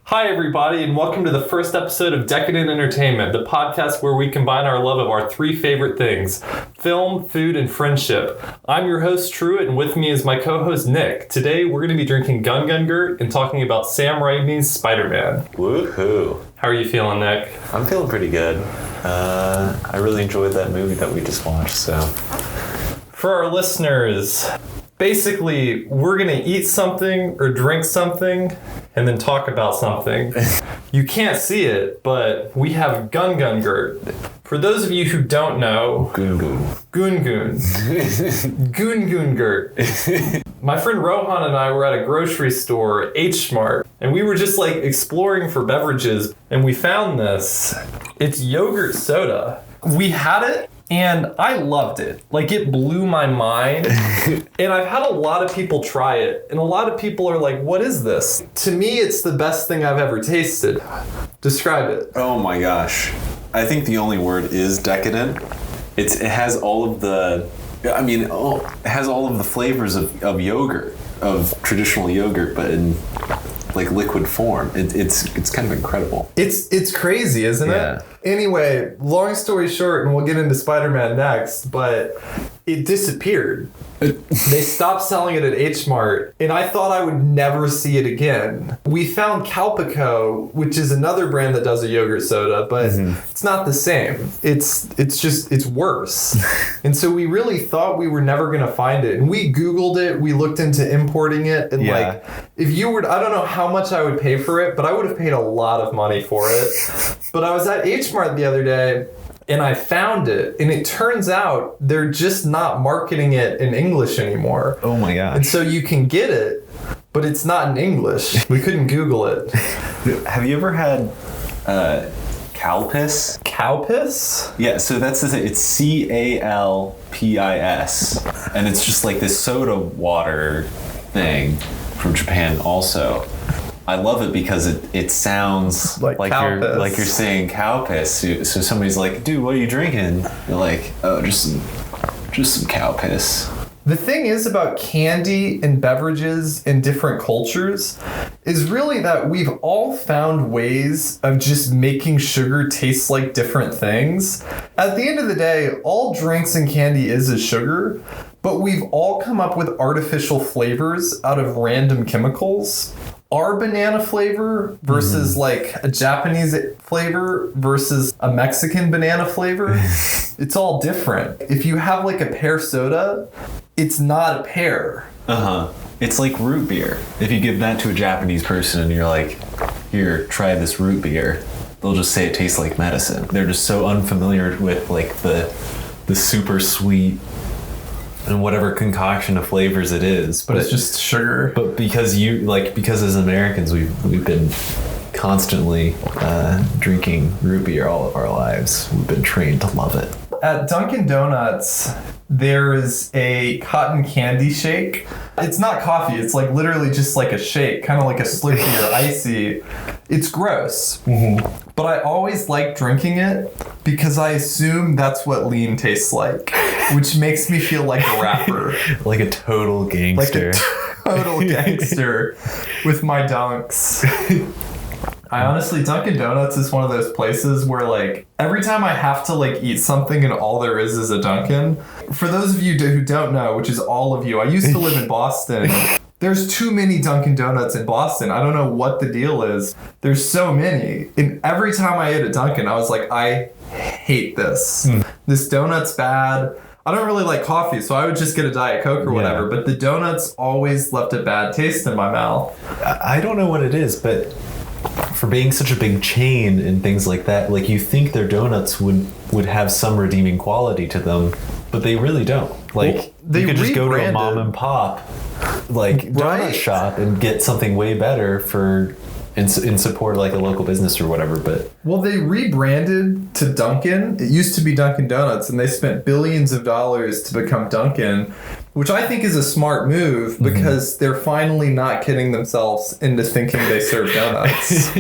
Hi, everybody, and welcome to the first episode of Decadent Entertainment, the podcast where we combine our love of our three favorite things: film, food, and friendship. I'm your host, Truett, and with me is my co-host, Nick. Today, we're going to be drinking Gun Gun Gurt and talking about Sam Raimi's Spider-Man. Woohoo! How are you feeling, Nick? I'm feeling pretty good. I really enjoyed that movie that we just watched, so... For our listeners, basically, we're going to eat something or drink something and then talk about something. You can't see it, but we have Gun Gun Gurt. For those of you who don't know... Gun Gun Gurt. My friend Rohan and I were at a grocery store, H Mart, and we were just like exploring for beverages, and we found this. It's yogurt soda. We had it, and I loved it. Like, it blew my mind. And I've had a lot of people try it, and a lot of people are like, what is this? To me, it's the best thing I've ever tasted. Describe it. Oh my gosh. I think the only word is decadent. It has all of the... it has all of the flavors of yogurt, of traditional yogurt, but in like liquid form. It's kind of incredible. It's crazy, isn't it? Anyway, long story short, and we'll get into Spider-Man next, but it disappeared. They stopped selling it at H Mart, and I thought I would never see it again. We found Calpico, which is another brand that does a yogurt soda, but it's not the same. It's worse. And so we really thought we were never going to find it. And we Googled it, we looked into importing it, and like, if you were, I don't know how much I would pay for it, but I would have paid a lot of money for it. But I was at H Mart the other day, and I found it, and it turns out they're just not marketing it in English anymore. Oh my gosh. And so you can get it, but it's not in English. We couldn't Google it. Have you ever had Calpis? Calpis? Yeah, so that's the thing. It's Calpis. And it's just like this soda water thing from Japan also. I love it because it sounds like you're saying cowpiss. So somebody's like, dude, what are you drinking? You're like, oh, just some cow piss. The thing is about candy and beverages in different cultures is really that we've all found ways of just making sugar taste like different things. At the end of the day, all drinks and candy is sugar, but we've all come up with artificial flavors out of random chemicals. Our banana flavor versus like a Japanese flavor versus a Mexican banana flavor, it's all different. If you have like a pear soda, it's not a pear. It's like root beer. If you give that to a Japanese person and you're like, here, try this root beer, they'll just say it tastes like medicine. They're just so unfamiliar with like the super sweet and whatever concoction of flavors it is, but it's just sugar. But because as Americans we've been constantly drinking root beer all of our lives, we've been trained to love it. At Dunkin' Donuts, there is a cotton candy shake. It's not coffee. It's like literally just like a shake, kind of like a Slurpee or Icy. It's gross. But I always like drinking it because I assume that's what lean tastes like, which makes me feel like a rapper. Like a total gangster. With my dunks. I honestly, Dunkin' Donuts is one of those places where like every time I have to like eat something and all there is a Dunkin'. For those of you who don't know, which is all of you, I used to live in Boston. There's too many Dunkin' Donuts in Boston. I don't know what the deal is. There's so many. And every time I ate a Dunkin', I was like, I hate this. This donut's bad. I don't really like coffee, so I would just get a Diet Coke or whatever. But the donuts always left a bad taste in my mouth. I don't know what it is, but for being such a big chain and things like that, like you think their donuts would have some redeeming quality to them, but they really don't. Like, you could just go to a mom and pop donut shop and get something way better in support of like a local business or whatever. But they rebranded to Dunkin'. It used to be Dunkin' Donuts, and they spent billions of dollars to become Dunkin', which I think is a smart move because they're finally not kidding themselves into thinking they serve donuts.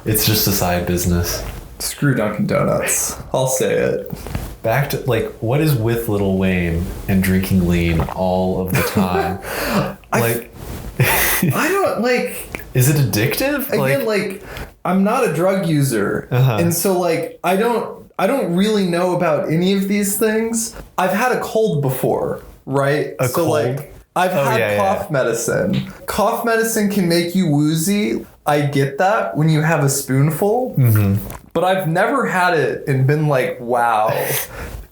It's just a side business. Screw Dunkin' Donuts. I'll say it. Back to, like, what is with Lil Wayne and drinking lean all of the time? I don't like. Is it addictive? Again, like I'm not a drug user, and so like I don't really know about any of these things. I've had a cold before, right? A cold? Like I've had cough medicine. Cough medicine can make you woozy. I get that when you have a spoonful, but I've never had it and been like, wow,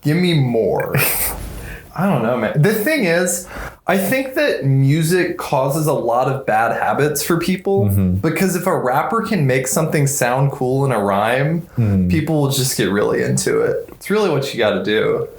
give me more. I don't know, man. The thing is, I think that music causes a lot of bad habits for people because if a rapper can make something sound cool in a rhyme, people will just get really into it. It's really what you got to do.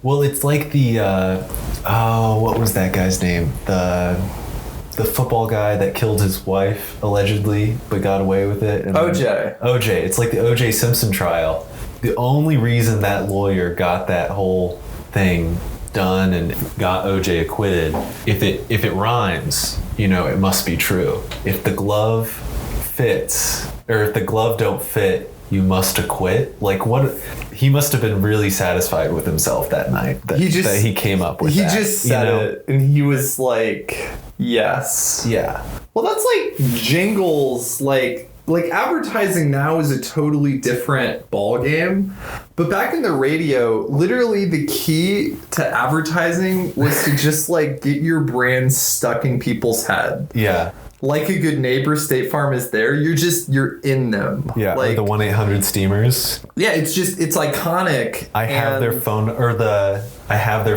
Well, it's like the, what was that guy's name? The football guy that killed his wife, allegedly, but got away with it. And OJ. OJ. It's like the OJ Simpson trial. The only reason that lawyer got that whole thing done and got OJ acquitted, if it rhymes, it must be true. If the glove fits, or if the glove don't fit, you must acquit. Like what? He must have been really satisfied with himself that night that he came up with. He just said it, and he was like, "Yes, yeah." Well, that's like jingles, like advertising now is a totally different ball game. But back in the radio, literally the key to advertising was to just like get your brand stuck in people's head. Yeah. Like a good neighbor, State Farm is there. You're in them. Yeah, like the 1-800 steamers. Yeah, it's iconic. I have their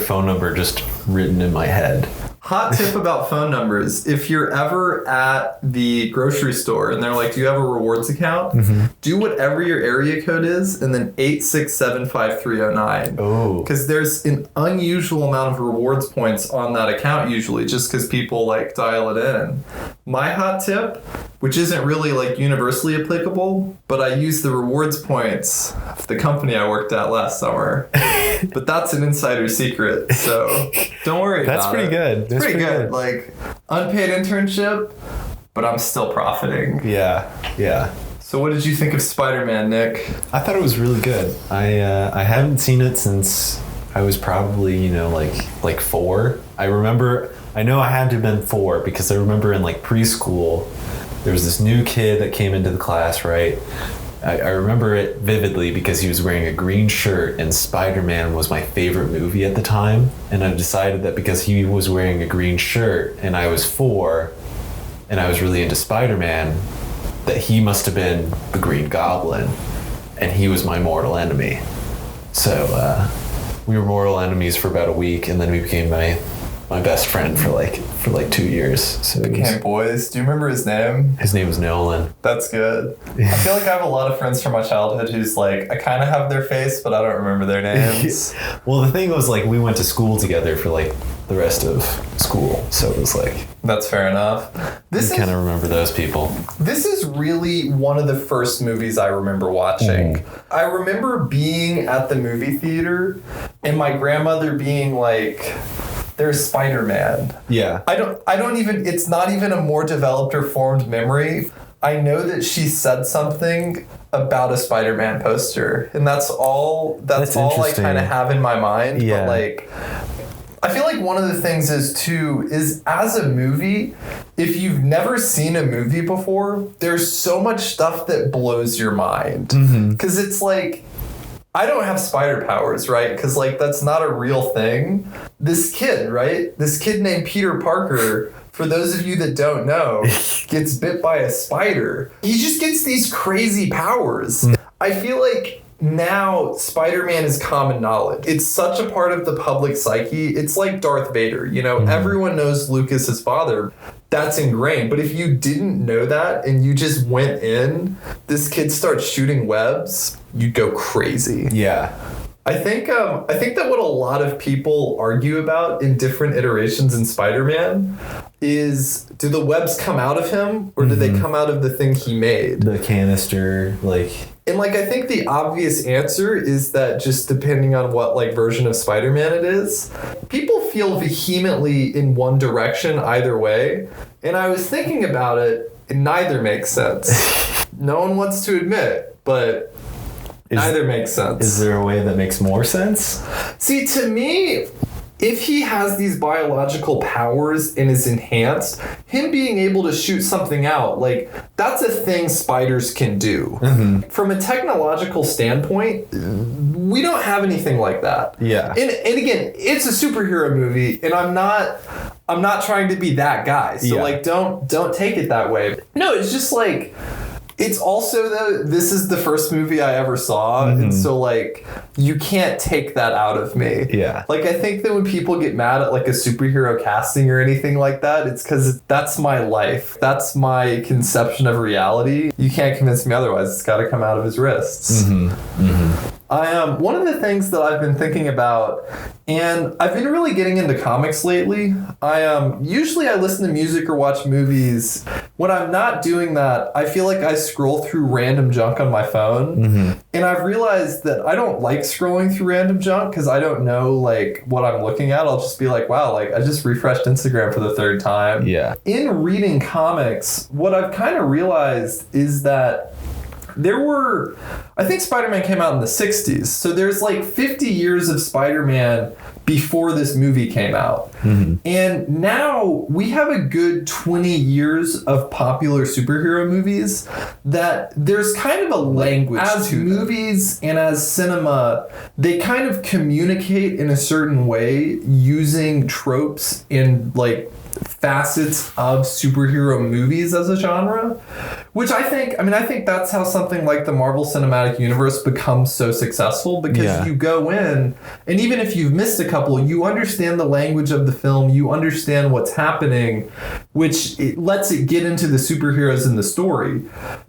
phone number just written in my head. Hot tip about phone numbers. If you're ever at the grocery store and they're like, do you have a rewards account? Do whatever your area code is and then 8675309. Oh. Because there's an unusual amount of rewards points on that account usually just because people like dial it in. My hot tip, which isn't really like universally applicable, but I use the rewards points of the company I worked at last summer. But that's an insider secret, so don't worry about it. That's pretty good. It's pretty good. Like, unpaid internship, but I'm still profiting. Yeah. So what did you think of Spider-Man, Nick? I thought it was really good. I haven't seen it since I was probably, like 4. I know I had to have been 4 because I remember in like preschool, there was this new kid that came into the class, right? I remember it vividly because he was wearing a green shirt and Spider-Man was my favorite movie at the time. And I decided that because he was wearing a green shirt and I was 4 and I was really into Spider-Man, that he must have been the Green Goblin and he was my mortal enemy. So we were mortal enemies for about a week and then we became my best friend for like 2 years. So Became boys. Do you remember his name? His name was Nolan. That's good. I feel like I have a lot of friends from my childhood who's like, I kind of have their face, but I don't remember their names. Well, the thing was like we went to school together for like the rest of school, so it was like that's fair enough. I kind of remember those people. This is really one of the first movies I remember watching. I remember being at the movie theater and my grandmother being like, there's Spider-Man. Yeah. I don't even, it's not even a more developed or formed memory. I know that she said something about a Spider-Man poster, and that's all I kind of have in my mind. Yeah. But like, I feel like one of the things is as a movie, if you've never seen a movie before, there's so much stuff that blows your mind. Because it's like, I don't have spider powers, right? Because, like, that's not a real thing. This kid, right? This kid named Peter Parker, for those of you that don't know, gets bit by a spider. He just gets these crazy powers. I feel like now Spider-Man is common knowledge. It's such a part of the public psyche. It's like Darth Vader. Everyone knows Lucas's father. That's ingrained. But if you didn't know that and you just went in, this kid starts shooting webs, you'd go crazy. Yeah. I think that what a lot of people argue about in different iterations in Spider-Man is, do the webs come out of him or do they come out of the thing he made? The canister, like... And like, I think the obvious answer is that just depending on what like version of Spider-Man it is, people feel vehemently in one direction either way. And I was thinking about it, and neither makes sense. No one wants to admit, but neither makes sense. Is there a way that makes more sense? See, to me, if he has these biological powers and is enhanced, him being able to shoot something out, like, that's a thing spiders can do. Mm-hmm. From a technological standpoint, we don't have anything like that. Yeah. And again, it's a superhero movie, and I'm not trying to be that guy. So like, don't take it that way. No, it's just like, it's also this is the first movie I ever saw, and so like, you can't take that out of me. Yeah. Like, I think that when people get mad at like a superhero casting or anything like that, it's because that's my life. That's my conception of reality. You can't convince me otherwise. It's got to come out of his wrists. Mm-hmm. Mm-hmm. One of the things that I've been thinking about, and I've been really getting into comics lately. Usually I listen to music or watch movies. When I'm not doing that, I feel like I scroll through random junk on my phone, and I've realized that I don't like scrolling through random junk because I don't know like what I'm looking at. I'll just be like, wow, like I just refreshed Instagram for the third time. Yeah. In reading comics, what I've kind of realized is that I think Spider-Man came out in the 60s, so there's like 50 years of Spider-Man before this movie came out. Mm-hmm. And now we have a good 20 years of popular superhero movies that there's kind of a language to movies and as cinema, they kind of communicate in a certain way using tropes and like facets of superhero movies as a genre, which I think that's how something like the Marvel Cinematic Universe becomes so successful, because you go in, and even if you've missed a couple, you understand the language of the film, you understand what's happening, which it lets it get into the superheroes in the story.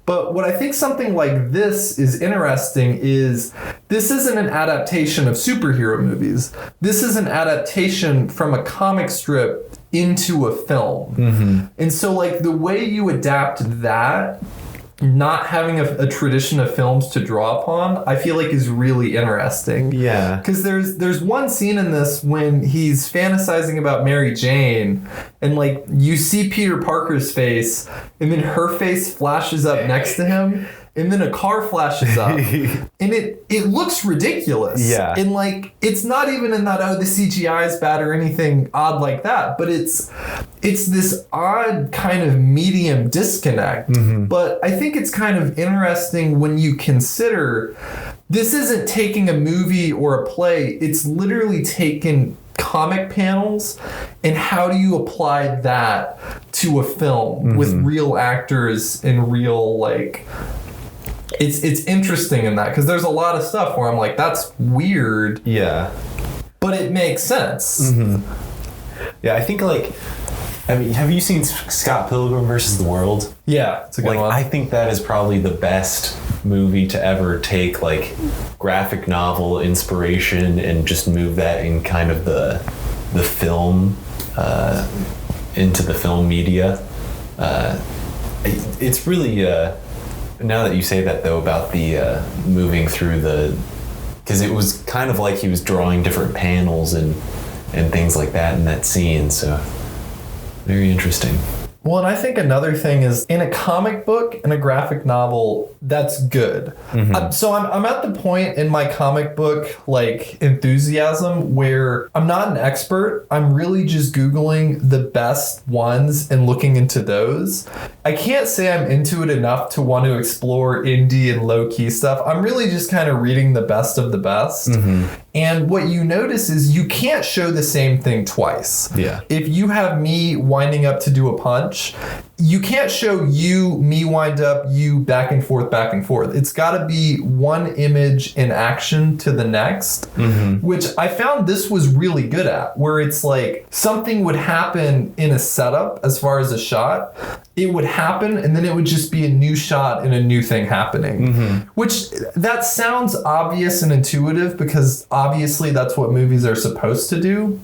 But what I think something like this is interesting is this isn't an adaptation of superhero movies. This is an adaptation from a comic strip into a film. Mm-hmm. And so like the way you adapt that, not having a tradition of films to draw upon, I feel like is really interesting. Yeah. Because there's one scene in this when he's fantasizing about Mary Jane, and like you see Peter Parker's face, and then her face flashes up next to him, and then a car flashes up, and it looks ridiculous. Yeah. And like, it's not even in that, the CGI is bad or anything odd like that, but it's this odd kind of medium disconnect. Mm-hmm. But I think it's kind of interesting when you consider this isn't taking a movie or a play, it's literally taken comic panels, and how do you apply that to a film with real actors and real like... It's interesting in that, because there's a lot of stuff where I'm like, that's weird. Yeah. But it makes sense. Mm-hmm. Yeah, I think like, I mean, have you seen Scott Pilgrim versus the World? Yeah, it's a good one. I think that is probably the best movie to ever take like graphic novel inspiration and just move that in kind of the film into the film media. It's really now that you say that though about the moving through because it was kind of like he was drawing different panels and things like that in that scene, so very interesting. Well, and I think another thing is, in a comic book and a graphic novel, that's good. Mm-hmm. So I'm at the point in my comic book like enthusiasm where I'm not an expert. I'm really just Googling the best ones and looking into those. I can't say I'm into it enough to want to explore indie and low-key stuff. I'm really just kind of reading the best of the best. Mm-hmm. And what you notice is you can't show the same thing twice. Yeah. If you have me winding up to do a punch, you can't show me wind up, you back and forth. It's got to be one image in action to the next, which I found this was really good at, where it's like something would happen in a setup as far as a shot. It would happen, and then it would just be a new shot and a new thing happening, which that sounds obvious and intuitive because obviously that's what movies are supposed to do.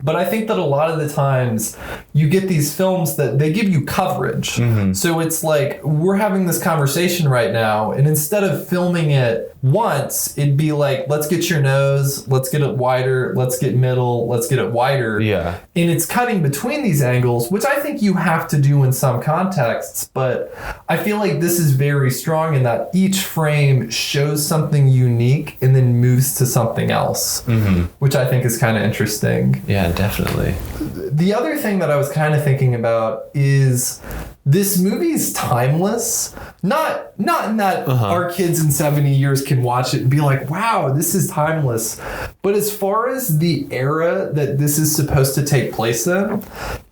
But I think that a lot of the times you get these films that they give you coverage. Mm-hmm. So it's like, we're having this conversation right now, and instead of filming it once, it'd be like, let's get your nose, let's get it wider, let's get middle, let's get it wider. Yeah. And it's cutting between these angles, which I think you have to do in some contexts, but I feel like this is very strong in that each frame shows something unique and then moves to something else, which I think is kind of interesting. Yeah, definitely. The other thing that I was kind of thinking about is this movie's timeless. Not in that our kids in 70 years can watch it and be like, wow, this is timeless. But as far as the era that this is supposed to take place in,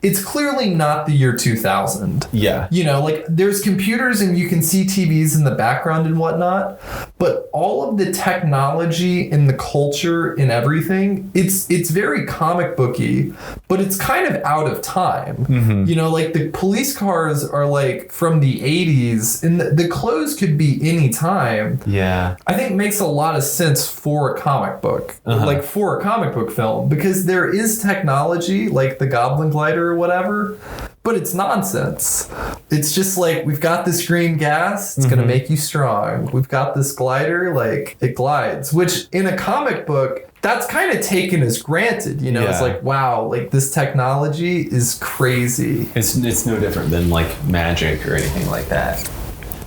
it's clearly not the year 2000. Yeah. You know, like there's computers and you can see TVs in the background and whatnot, but all of the technology and the culture and everything, it's very comic booky, but it's kind of out of time. You know, like the police cars are like from the 80s and the clothes could be any time. Yeah. I think it makes a lot of sense for a comic book, like for a comic book film, because there is technology like the Goblin Glider or whatever, but it's nonsense. It's just like, we've got this green gas, it's going to make you strong. We've got this glider, like it glides, which in a comic book, that's kind of taken as granted, you know. It's like, wow, like this technology is crazy. It's no different than like magic or anything like that.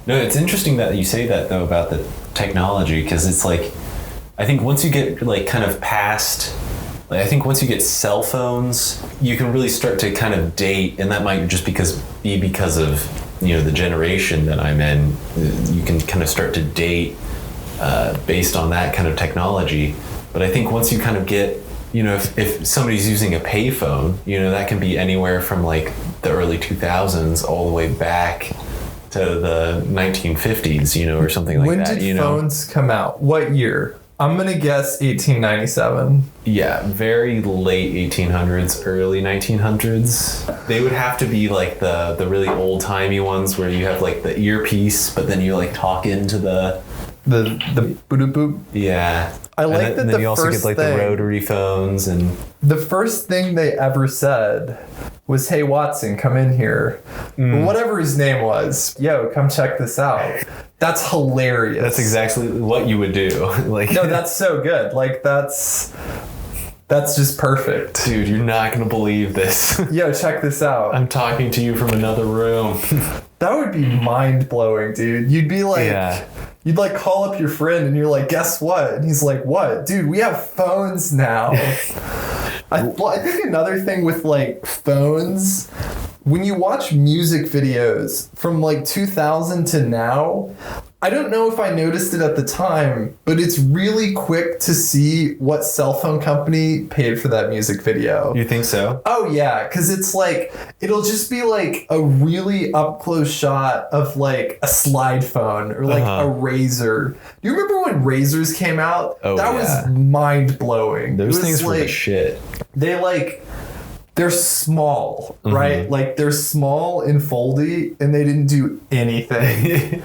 No, it's interesting that you say that though about the technology, because it's like, I think once you get like kind of past, like I think once you get cell phones, you can really start to kind of date, and that might just be because of, you know, the generation that I'm in. You can kind of start to date based on that kind of technology. But I think once you kind of get, you know, if somebody's using a payphone, you know, that can be anywhere from like the early 2000s all the way back to the 1950s, you know, or something like that. When did you know? phones come out? What year? I'm going to guess 1897. Yeah, very late 1800s, early 1900s. They would have to be like the really old-timey ones where you have like the earpiece, but then you like talk into the boop boop. Yeah. I like that. And then you also get like the rotary phones, and the first thing they ever said was, "Hey Watson, come in here." Whatever his name was. Yo, come check this out. That's hilarious. That's exactly what you would do. Like, no, that's so good. Like that's just perfect. Dude, you're not gonna believe this. Yo, check this out. I'm talking to you from another room. That would be mind-blowing, dude. You'd be like, you'd like call up your friend and you're like, guess what? And he's like, what? Dude, we have phones now. I think another thing with like phones, when you watch music videos from like 2000 to now, I don't know if I noticed it at the time, but it's really quick to see what cell phone company paid for that music video. You think so? Oh yeah, because it's like, it'll just be like a really up close shot of like a slide phone or like a razor. Do you remember when razors came out? Oh, that was mind blowing. Those things were the shit. They're small, right? Like they're small and foldy, and they didn't do anything.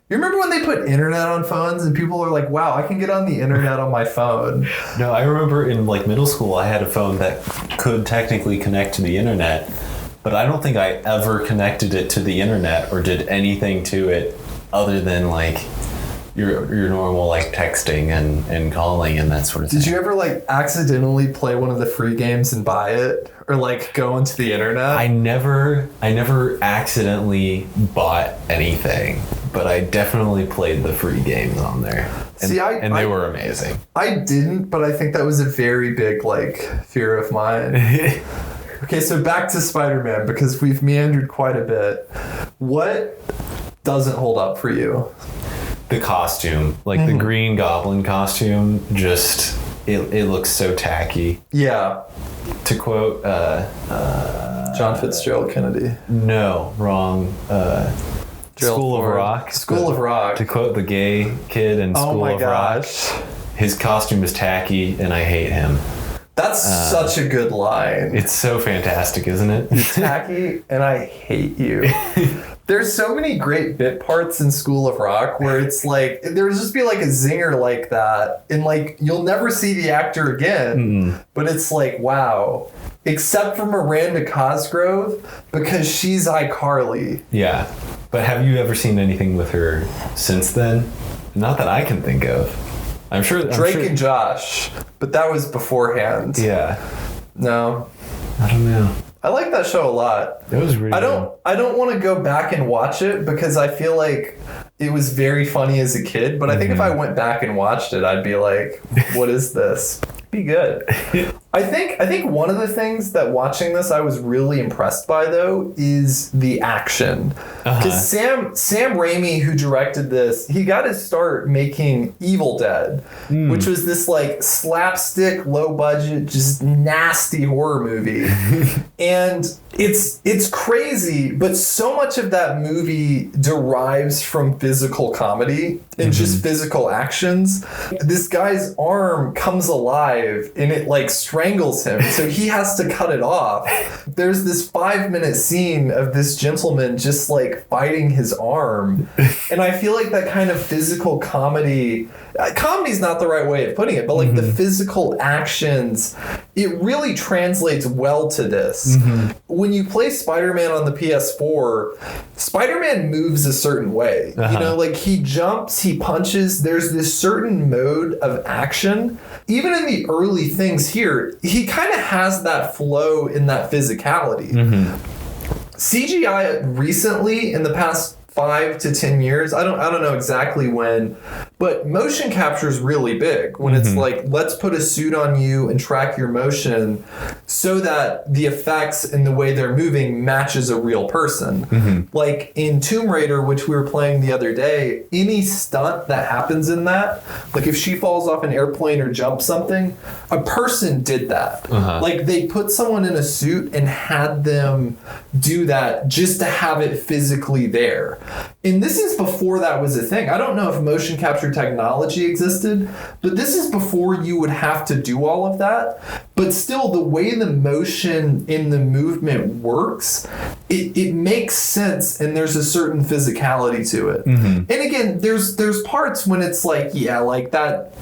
You remember when they put internet on phones and people are like, wow, I can get on the internet on my phone? No, I remember in like middle school, I had a phone that could technically connect to the internet, but I don't think I ever connected it to the internet or did anything to it other than like your normal like texting and calling and that sort of thing. Did you ever like accidentally play one of the free games and buy it? Or like go into the internet? I never accidentally bought anything, but I definitely played the free games on there. And, they were amazing. I didn't, but I think that was a very big like fear of mine. Okay, so back to Spider-Man, because we've meandered quite a bit. What doesn't hold up for you? The costume, like the Green Goblin costume, just it looks so tacky. Yeah. To quote John Fitzgerald Kennedy. No, wrong. School of Rock. School of Rock. To quote the gay kid in School of Rock, his costume is tacky and I hate him. That's such a good line. It's so fantastic, isn't it? You're tacky and I hate you. There's so many great bit parts in School of Rock where it's like, there's just be like a zinger like that, and like, you'll never see the actor again, but it's like, wow. Except for Miranda Cosgrove, because she's iCarly. Yeah. But have you ever seen anything with her since then? Not that I can think of. I'm sure Drake and Josh, but that was beforehand. Yeah. No. I don't know. I like that show a lot. It was really I don't want to go back and watch it because I feel like it was very funny as a kid, but I think if I went back and watched it, I'd be like, what is this? Be good. I think one of the things that watching this I was really impressed by though is the action. Because Sam Raimi, who directed this, he got his start making Evil Dead, which was this like slapstick, low budget, just nasty horror movie. And it's crazy, but so much of that movie derives from physical comedy and just physical actions. This guy's arm comes alive and it like strangles him, so he has to cut it off. There's this 5-minute scene of this gentleman just like fighting his arm, and I feel like that kind of physical comedy's not the right way of putting it, but like the physical actions, it really translates well to this. When you play Spider-Man on the PS4, Spider-Man moves a certain way. You know, like he jumps, he punches, there's this certain mode of action. Even in the early things here, he kind of has that flow in that physicality. CGI recently, in the past 5 to 10 years, I don't know exactly when, but motion capture is really big when it's like, let's put a suit on you and track your motion so that the effects and the way they're moving matches a real person. Like in Tomb Raider, which we were playing the other day, any stunt that happens in that, like if she falls off an airplane or jumps something, a person did that. Like they put someone in a suit and had them do that just to have it physically there. And this is before that was a thing. I don't know if motion capture technology existed, but this is before you would have to do all of that. But still, the way the motion in the movement works, it makes sense, and there's a certain physicality to it. And again, there's parts when it's like, yeah, like that,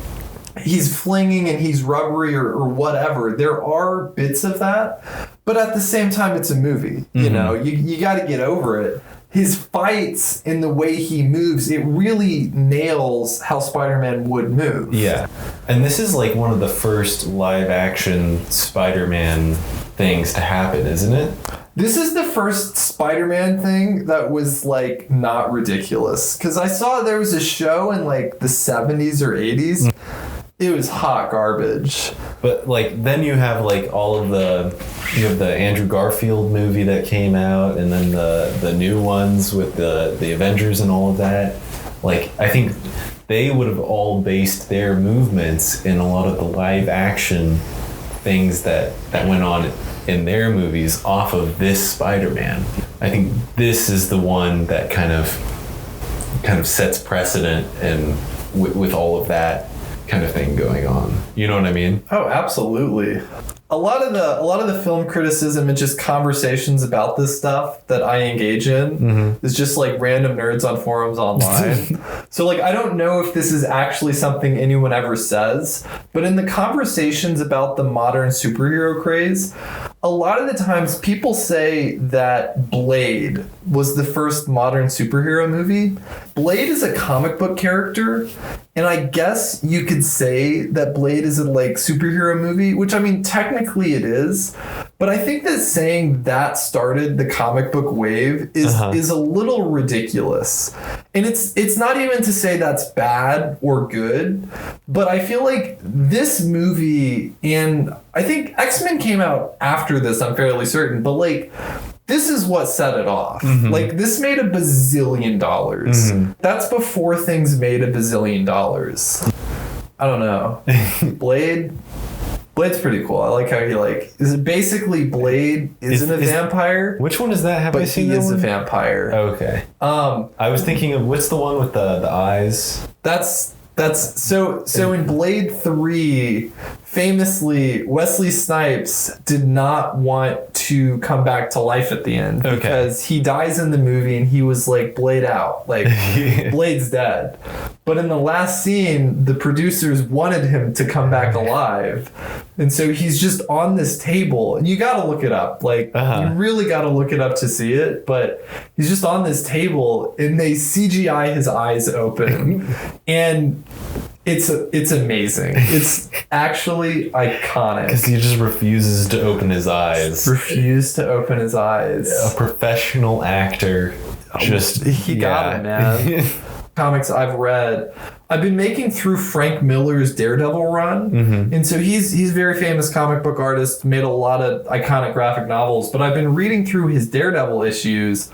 he's flinging and he's rubbery or whatever. There are bits of that, but at the same time, it's a movie. You know, you got to get over it. His fights and the way he moves, it really nails how Spider-Man would move. Yeah. And this is like one of the first live action Spider-Man things to happen, isn't it? This is the first Spider-Man thing that was like not ridiculous. Because I saw there was a show in like the 70s or 80s. It was hot garbage. But like then you have like all of you have the Andrew Garfield movie that came out, and then the new ones with the Avengers and all of that. Like I think they would have all based their movements in a lot of the live action things that went on in their movies off of this Spider-Man. I think this is the one that kind of sets precedent, and with all of that kind of thing going on. You know what I mean? Oh, absolutely. A lot of the film criticism and just conversations about this stuff that I engage in is just like random nerds on forums online. So like I don't know if this is actually something anyone ever says, but in the conversations about the modern superhero craze, a lot of the times people say that Blade was the first modern superhero movie. Blade is a comic book character, and I guess you could say that Blade is a like superhero movie, which I mean technically it is, but I think that saying that started the comic book wave is a little ridiculous. And it's not even to say that's bad or good, but I feel like this movie, and I think X-Men came out after this, I'm fairly certain, but like this is what set it off. Like this made $1 bazillion. That's before things made $1 bazillion. I don't know. Blade's pretty cool. I like how he is it basically Blade isn't a vampire? Which one is that? Have I seen that one? He is a vampire. Okay. I was thinking of what's the one with the eyes? That's so in Blade 3, famously, Wesley Snipes did not want to come back to life at the end because he dies in the movie and he was like Blade out, like Blade's dead. But in the last scene, the producers wanted him to come back alive. And so he's just on this table, and you got to look it up. Like, you really got to look it up to see it. But he's just on this table, and they CGI his eyes open. And it's amazing. It's actually iconic. Because he just refuses to open his eyes. Refused to open his eyes. A professional actor. He got it, man. Comics I've read. I've been making through Frank Miller's Daredevil run. And so he's a very famous comic book artist, made a lot of iconic graphic novels, but I've been reading through his Daredevil issues,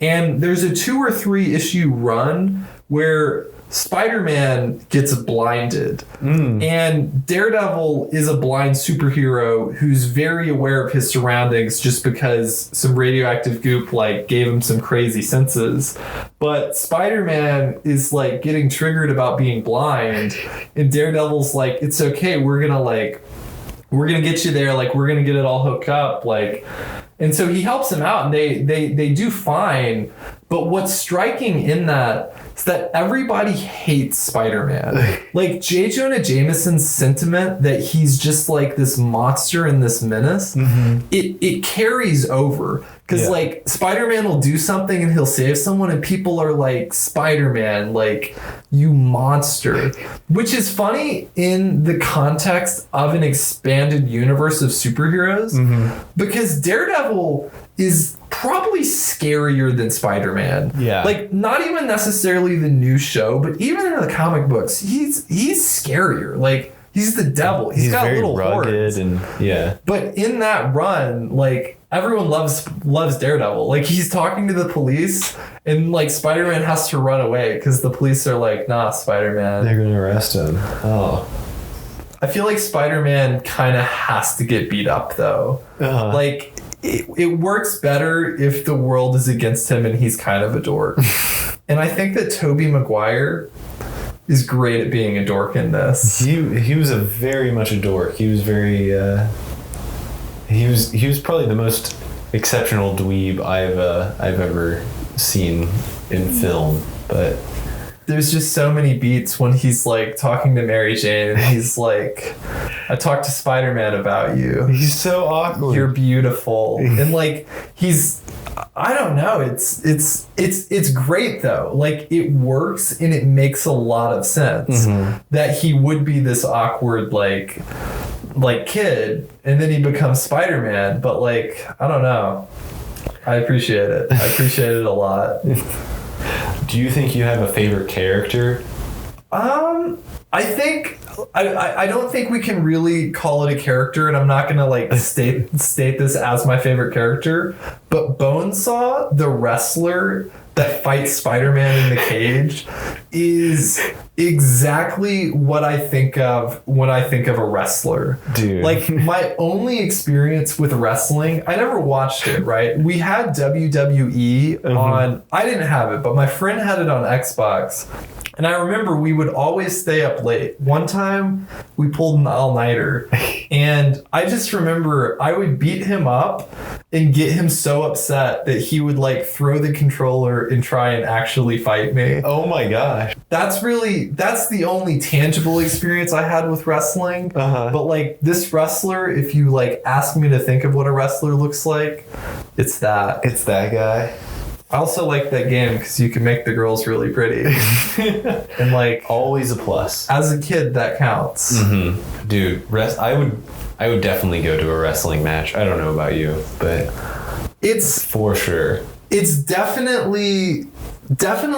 and there's a 2 or 3 issue run where Spider-Man gets blinded, and Daredevil is a blind superhero who's very aware of his surroundings just because some radioactive goop like gave him some crazy senses. But Spider-Man is like getting triggered about being blind, and Daredevil's like, it's okay, we're gonna get you there, like we're gonna get it all hooked up, like. And so he helps him out, and they do fine. But what's striking in that is that everybody hates Spider-Man. Like J. Jonah Jameson's sentiment that he's just like this monster and this menace, it carries over. Because like Spider-Man will do something and he'll save someone, and people are like, Spider-Man, like, you monster. Which is funny in the context of an expanded universe of superheroes, because Daredevil is probably scarier than Spider-Man. Yeah. Like, not even necessarily the new show, but even in the comic books, he's scarier. Like, he's the devil. He's got very little rugged horns. And But in that run, like, everyone loves Daredevil. Like, he's talking to the police, and like Spider-Man has to run away because the police are like, nah, Spider-Man, they're gonna arrest him. I feel like Spider-Man kind of has to get beat up though. Like, it works better if the world is against him and he's kind of a dork. And I think that Tobey Maguire is great at being a dork in this. He was very much a dork. He was very he was probably the most exceptional dweeb I've ever seen in film. But there's just so many beats when he's like talking to Mary Jane and he's like, I talked to Spider-Man about you. He's so awkward. You're beautiful. And like, I don't know. It's great though. Like, it works and it makes a lot of sense that he would be this awkward like kid, and then he becomes Spider-Man. But like, I don't know. I appreciate it. I appreciate it a lot. Do you think you have a favorite character? I think I don't think we can really call it a character, and I'm not gonna like state this as my favorite character. But Bonesaw, the wrestler that fights Spider-Man in the cage, is exactly what I think of when I think of a wrestler. Dude. Like, my only experience with wrestling, I never watched it, right? We had WWE on, I didn't have it, but my friend had it on Xbox. And I remember we would always stay up late. One time we pulled an all-nighter, and I just remember I would beat him up and get him so upset that he would like throw the controller and try and actually fight me. Oh my gosh. That's the only tangible experience I had with wrestling. But like, this wrestler, if you like ask me to think of what a wrestler looks like, it's that. It's that guy. I also like that game because you can make the girls really pretty. And like, always a plus. As a kid, that counts. Dude, I would definitely go to a wrestling match. I don't know about you, but it's for sure. It's definitely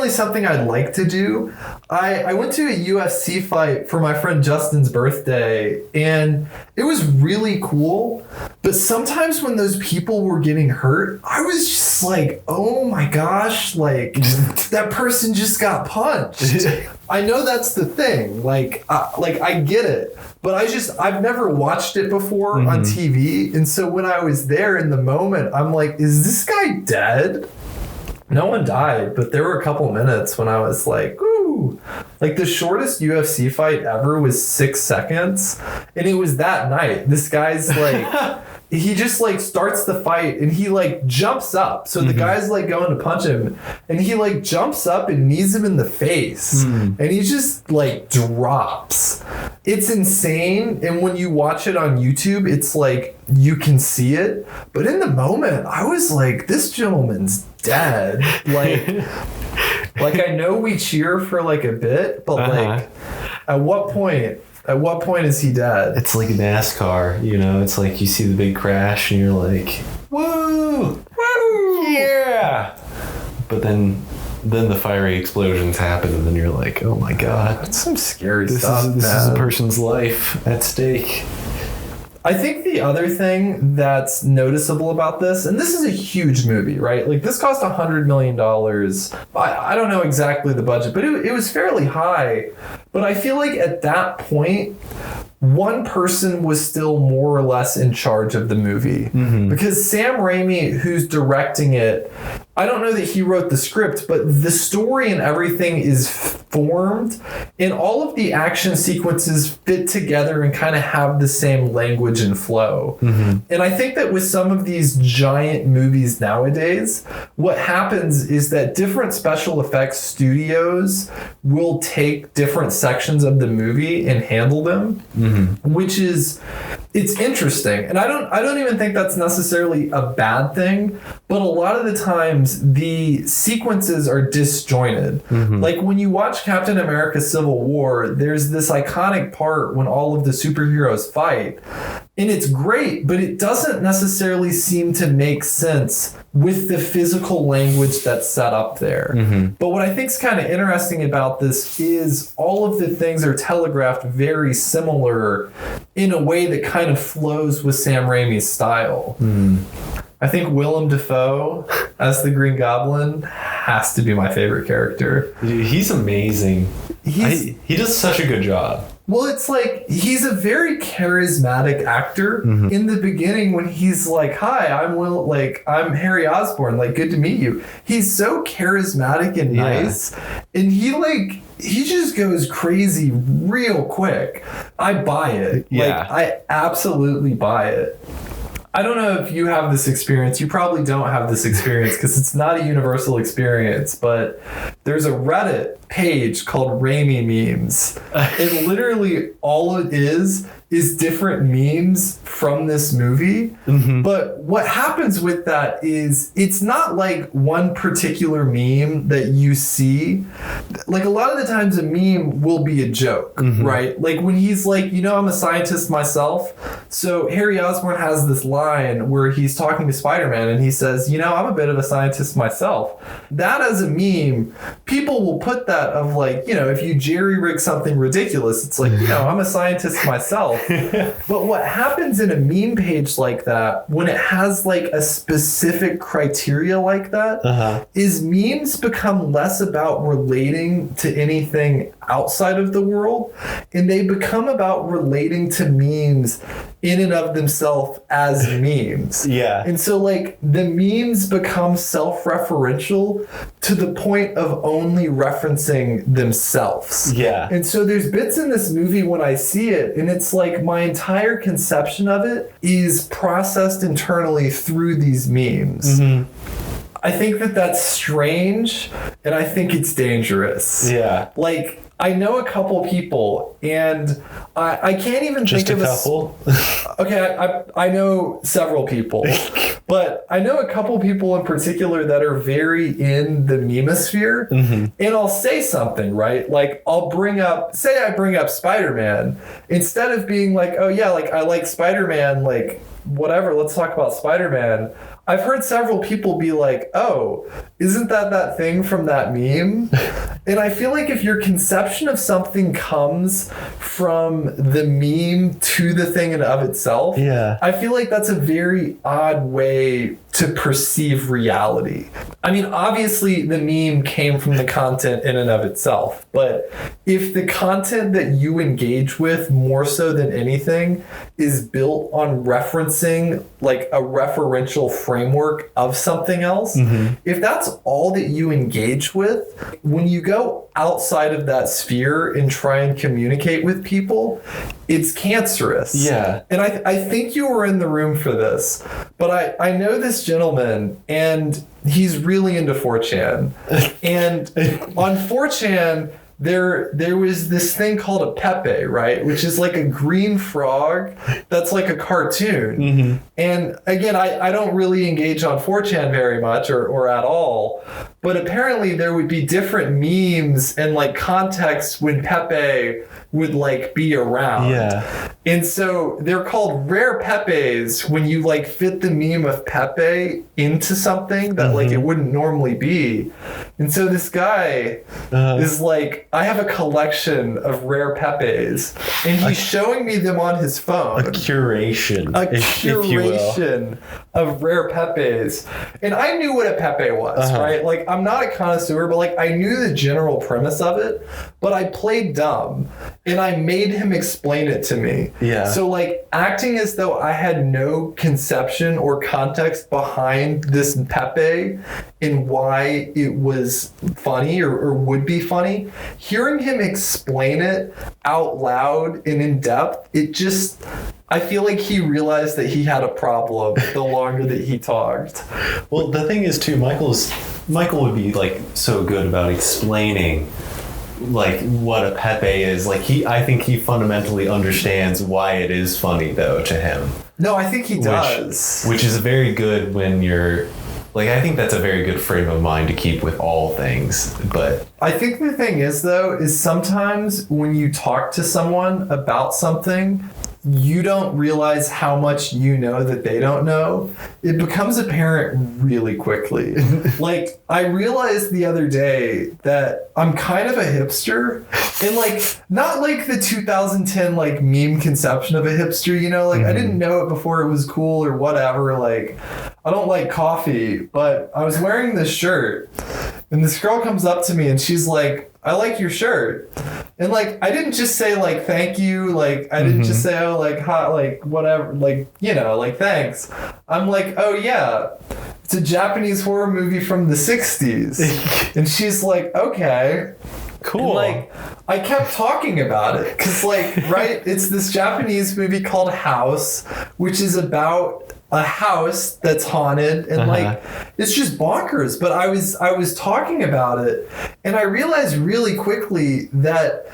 something I'd like to do. I went to a UFC fight for my friend Justin's birthday, and it was really cool. But sometimes when those people were getting hurt, I was just like, oh my gosh, like, that person just got punched. I know that's the thing. Like I get it. But I've never watched it before on TV. And so when I was there in the moment, I'm like, is this guy dead? No one died, but there were a couple minutes when I was like, ooh. woo. Like the shortest UFC fight ever was 6 seconds. And it was that night. This guy's like, he just like starts the fight and he like jumps up. So the guy's like going to punch him and he like jumps up and knees him in the face. And he just like drops. It's insane. And when you watch it on YouTube, it's like you can see it. But in the moment, I was like, this gentleman's dead. Like I know we cheer for like a bit, but like at what point is he dead? It's like NASCAR, you know, it's like you see the big crash and you're like, woo, woo, yeah. But then the fiery explosions happen and then you're like, oh my God. That's some scary stuff. This is a person's life at stake. I think the other thing that's noticeable about this, and this is a huge movie, right? Like this cost $100 million. I don't know exactly the budget, but it was fairly high. But I feel like at that point, one person was still more or less in charge of the movie. Because Sam Raimi, who's directing it, I don't know that he wrote the script, but the story and everything is formed and all of the action sequences fit together and kind of have the same language and flow. And I think that with some of these giant movies nowadays, what happens is that different special effects studios will take different sections of the movie and handle them, which is, it's interesting. And I don't even think that's necessarily a bad thing, but a lot of the times the sequences are disjointed. Like when you watch Captain America Civil War, there's this iconic part when all of the superheroes fight. And it's great, but it doesn't necessarily seem to make sense with the physical language that's set up there. But what I think is kind of interesting about this is all of the things are telegraphed very similar in a way that kind of flows with Sam Raimi's style. I think Willem Dafoe as the Green Goblin has to be my favorite character. Dude, he's amazing. He does such a good job. Well, it's like he's a very charismatic actor. In the beginning when he's like, hi, I'm Harry Osborn, like, good to meet you. He's so charismatic and nice. And he just goes crazy real quick. I buy it. Yeah. Like, I absolutely buy it. I don't know if you have this experience. You probably don't have this experience because it's not a universal experience, but there's a Reddit page called Raimi memes. And literally all it is different memes from this movie. But what happens with that is it's not like one particular meme that you see. Like a lot of the times a meme will be a joke, right? Like when he's like, you know, I'm a scientist myself. So Harry Osborn has this line where he's talking to Spider-Man and he says, you know, I'm a bit of a scientist myself. That as a meme, people will put that of like, you know, if you jerry rig something ridiculous, it's like, you know, I'm a scientist myself. But what happens in a meme page like that, when it has like a specific criteria like that, is memes become less about relating to anything outside of the world, and they become about relating to memes in and of themselves as memes. Yeah. And so like the memes become self-referential to the point of only referencing themselves. Yeah. And so there's bits in this movie when I see it, and it's like my entire conception of it is processed internally through these memes. I think that that's strange, and I think it's dangerous. Yeah. Like, I know a couple people, and I can't even Just think a of couple? Okay, I know several people, but I know a couple people in particular that are very in the memosphere, and I'll say something, right? Like, I bring up Spider-Man, instead of being like, oh yeah, like, I like Spider-Man, like, whatever, let's talk about Spider-Man. I've heard several people be like, oh, isn't that thing from that meme? And I feel like if your conception of something comes from the meme to the thing in of itself, I feel like that's a very odd way to perceive reality. I mean, obviously the meme came from the content in and of itself, but if the content that you engage with more so than anything is built on referencing like a referential frame framework of something else, if that's all that you engage with, when you go outside of that sphere and try and communicate with people, it's cancerous. Yeah. And I think you were in the room for this, but I know this gentleman, and he's really into 4chan. And on 4chan, there was this thing called a Pepe, right? Which is like a green frog that's like a cartoon. And again, I don't really engage on 4chan very much or at all. But apparently there would be different memes and like context when Pepe would like be around. Yeah. And so they're called rare Pepes when you like fit the meme of Pepe into something that like it wouldn't normally be. And so this guy is like, I have a collection of rare Pepes, and he's showing me them on his phone. A curation. If you will. Of rare Pepes. And I knew what a Pepe was, right? Like, I'm not a connoisseur, but like I knew the general premise of it, but I played dumb and I made him explain it to me. Yeah. So like acting as though I had no conception or context behind this Pepe and why it was funny or would be funny, hearing him explain it out loud and in depth, it just, I feel like he realized that he had a problem the longer that he talked. Well, the thing is too, Michael would be like so good about explaining like what a Pepe is. Like I think he fundamentally understands why it is funny though to him. No, I think he does. Which is very good when you're like, I think that's a very good frame of mind to keep with all things. But I think the thing is though, is sometimes when you talk to someone about something, you don't realize how much you know that they don't know. It becomes apparent really quickly. Like, I realized the other day that I'm kind of a hipster, and like, not like the 2010 like meme conception of a hipster, you know, like I didn't know it before it was cool or whatever. Like, I don't like coffee, but I was wearing this shirt, and this girl comes up to me and she's like, I like your shirt. And like, I didn't just say like, thank you. Like, I didn't just say, oh, like, hot, like, whatever, like, you know, like, thanks. I'm like, oh yeah, it's a Japanese horror movie from the 60s. And she's like, okay. cool. And like, I kept talking about it because like, right, it's this Japanese movie called House, which is about a house that's haunted, and like it's just bonkers. But I was talking about it, and I realized really quickly that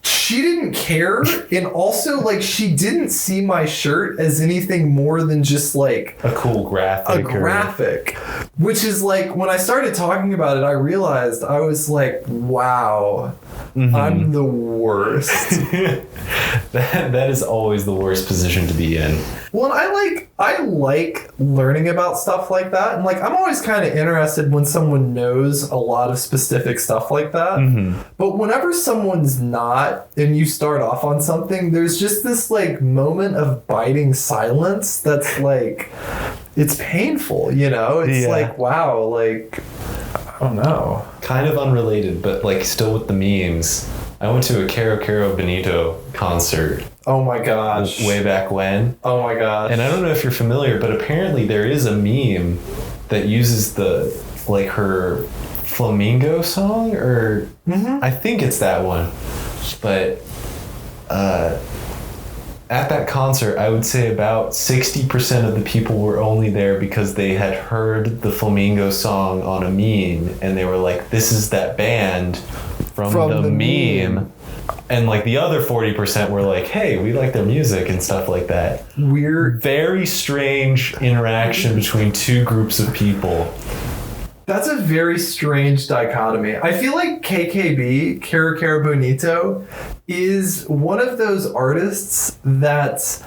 she didn't care, and also like she didn't see my shirt as anything more than just like a cool graphic. Which is like, when I started talking about it, I realized I was like, wow, I'm the worst. That is always the worst position to be in. Well, and I like learning about stuff like that, and like I'm always kind of interested when someone knows a lot of specific stuff like that. But whenever someone's not, and you start off on something, there's just this like moment of biting silence that's like, it's painful, you know? It's like, wow, like, I don't know. Kind of unrelated, but like still with the memes. I went to a Caro Caro Benito concert. Oh my gosh. Way back when. Oh my gosh. And I don't know if you're familiar, but apparently there is a meme that uses the, like, her Flamingo song, or I think it's that one. But at that concert, I would say about 60% of the people were only there because they had heard the Flamingo song on a meme, and they were like, this is that band from the meme. And like the other 40% were like, hey, we like their music and stuff like that. Weird. Very strange interaction between two groups of people. That's a very strange dichotomy. I feel like KKB, Caro Caro Bonito, is one of those artists that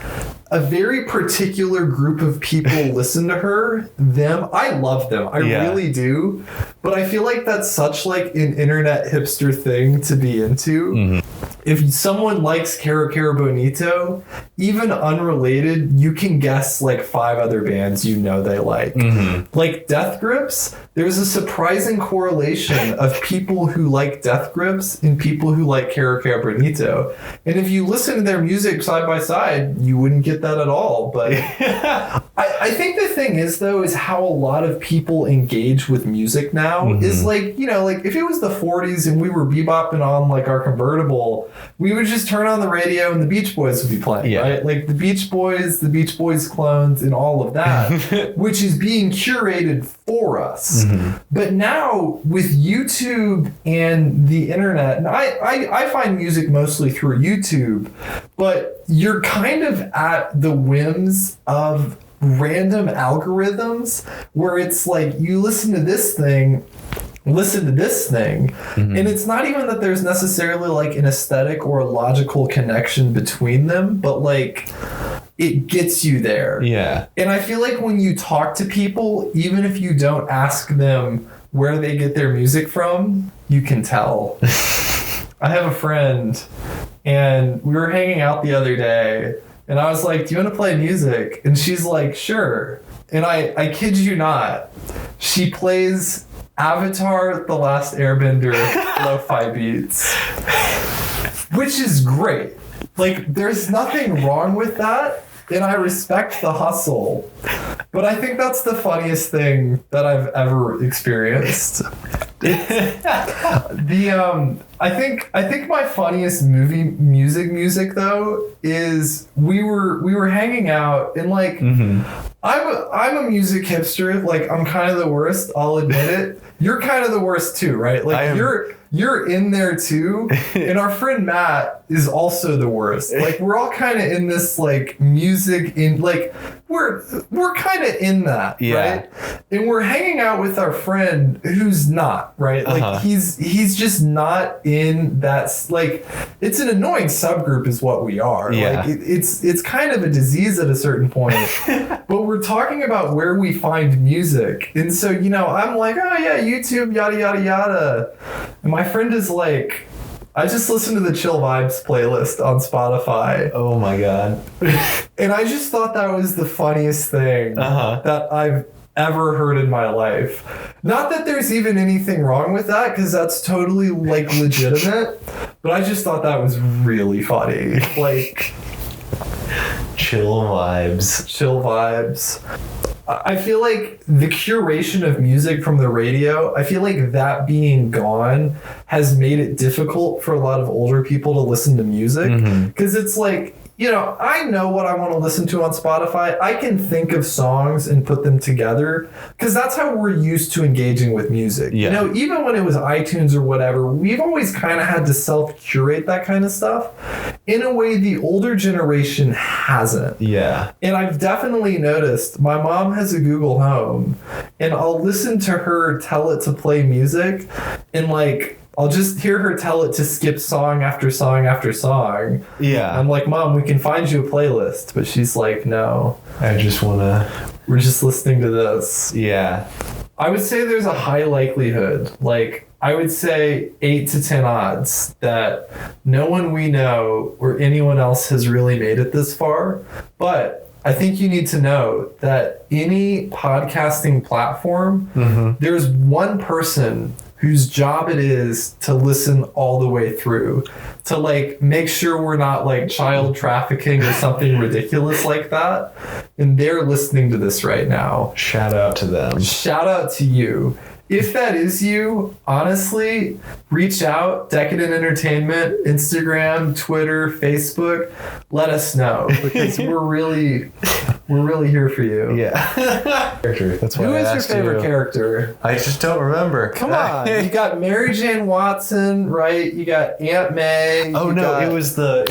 a very particular group of people listen to her. I love them. I really do. But I feel like that's such like an internet hipster thing to be into. if someone likes Cara Cara Bonito, even unrelated, you can guess like 5 other bands they like. Mm-hmm. Like Death Grips, there's a surprising correlation of people who like Death Grips and people who like Cara Cara Bonito. And if you listen to their music side by side, you wouldn't get that at all. But I think the thing is, though, is how a lot of people engage with music now is like, like if it was the 40s and we were bebopping on like our convertible, we would just turn on the radio and the Beach Boys would be playing, right? Like the Beach Boys clones and all of that, which is being curated for us. Mm-hmm. But now with YouTube and the internet, and I find music mostly through YouTube, but you're kind of at the whims of random algorithms where it's like you listen to this thing, and it's not even that there's necessarily like an aesthetic or a logical connection between them, but like it gets you there. Yeah. And I feel like when you talk to people, even if you don't ask them where they get their music from, you can tell. I have a friend, and we were hanging out the other day, and I was like, do you want to play music? And she's like, sure. And I kid you not, she plays Avatar: The Last Airbender lo-fi beats, which is great. Like, there's nothing wrong with that, and I respect the hustle. But I think that's the funniest thing that I've ever experienced. I think my funniest movie music though is we were hanging out and like I'm a music hipster, like I'm kind of the worst, I'll admit it. You're kind of the worst too, right? Like you're in there too, and our friend Matt is also the worst. Like we're all kind of in this like music in like we're kind of in that, right? And we're hanging out with our friend who's not, right? Like he's just not in that. Like it's an annoying subgroup is what we are. Like it's kind of a disease at a certain point. But we're talking about where we find music, and so I'm like, oh yeah, YouTube, yada yada yada, and my friend is like, I just listened to the Chill Vibes playlist on Spotify. Oh my God. And I just thought that was the funniest thing that I've ever heard in my life. Not that there's even anything wrong with that, because that's totally like legitimate, but I just thought that was really funny. Like, Chill Vibes. I feel like the curation of music from the radio, I feel like that being gone has made it difficult for a lot of older people to listen to music. Because it's like, I know what I want to listen to on Spotify. I can think of songs and put them together because that's how we're used to engaging with music. Yeah. Even when it was iTunes or whatever, we've always kind of had to self-curate that kind of stuff. In a way, the older generation hasn't. Yeah. And I've definitely noticed my mom has a Google Home, and I'll listen to her tell it to play music, and like, I'll just hear her tell it to skip song after song after song. Yeah. I'm like, Mom, we can find you a playlist. But she's like, no. We're just listening to this. Yeah. I would say there's a high likelihood, like, I would say 8 to 10 odds that no one we know or anyone else has really made it this far. But I think you need to know that any podcasting platform, there's one person whose job it is to listen all the way through, to like make sure we're not like child trafficking or something ridiculous like that. And they're listening to this right now. Shout out to them. Shout out to you. If that is you, honestly, reach out. Decadent Entertainment, Instagram, Twitter, Facebook. Let us know, because we're really here for you. Yeah. That's why. Who is your favorite character? I just don't remember. Come on. You got Mary Jane Watson, right? You got Aunt May. Oh no, it was the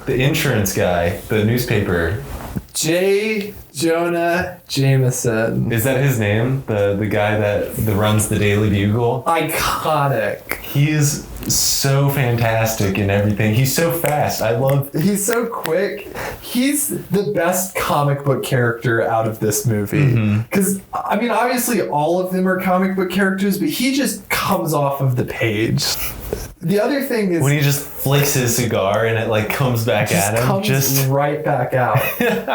insurance guy, the newspaper. J. Jonah Jameson. Is that his name? The guy that runs the Daily Bugle? Iconic. He's so fantastic in everything. He's so fast. He's so quick. He's the best comic book character out of this movie. Because, I mean, obviously all of them are comic book characters, but he just comes off of the page. The other thing is when he just flicks his cigar and it like comes back at him, comes right back out.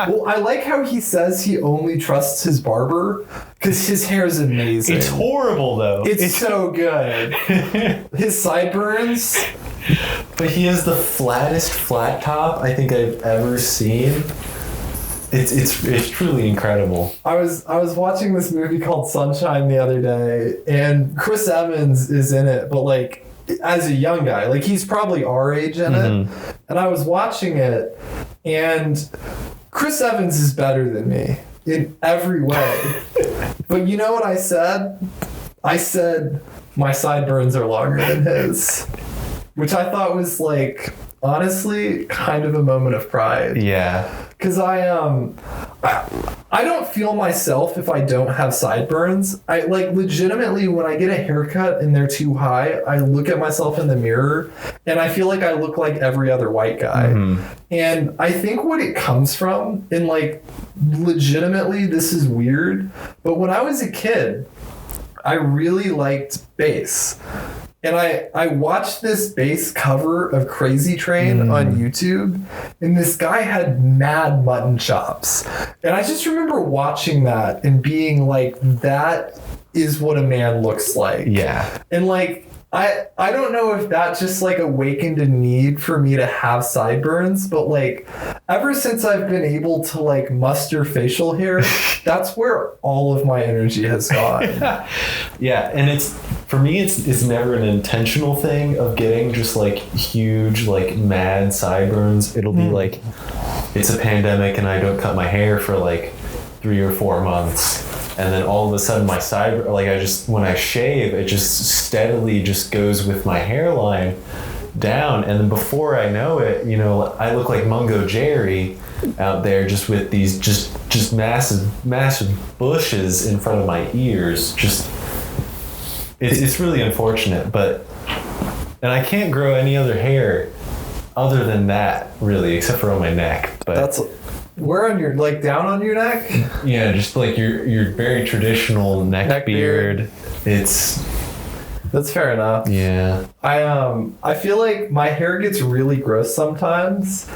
Well, I like how he says he only trusts his barber because his hair is amazing. It's horrible though. It's so good. His sideburns. But he has the flattest flat top I think I've ever seen. It's truly incredible. I was watching this movie called Sunshine the other day, and Chris Evans is in it, but like as a young guy, like he's probably our age in it. And I was watching it, and Chris Evans is better than me in every way. But you know what I said? I said my sideburns are longer than his, which I thought was like honestly kind of a moment of pride. Yeah. Because I don't feel myself if I don't have sideburns. I like legitimately when I get a haircut and they're too high, I look at myself in the mirror and I feel like I look like every other white guy. And I think what it comes from, and like legitimately this is weird, but when I was a kid, I really liked bass. And I watched this bass cover of Crazy Train on YouTube, and this guy had mad mutton chops. And I just remember watching that and being like, that is what a man looks like. Yeah. And like, I don't know if that just like awakened a need for me to have sideburns, but like ever since I've been able to like muster facial hair, that's where all of my energy has gone. Yeah, and it's for me it's never an intentional thing of getting just like huge like mad sideburns. It'll be like it's a pandemic and I don't cut my hair for like 3 or 4 months. And then all of a sudden my side, like when I shave, it just steadily just goes with my hairline down. And then before I know it, you know, I look like Mungo Jerry out there just with these just massive bushes in front of my ears. It's really unfortunate, and I can't grow any other hair other than that really, except for on my neck. But that's where on your, like down on your neck? Yeah, just like your very traditional neck beard. That's fair enough. Yeah. I feel like my hair gets really gross sometimes,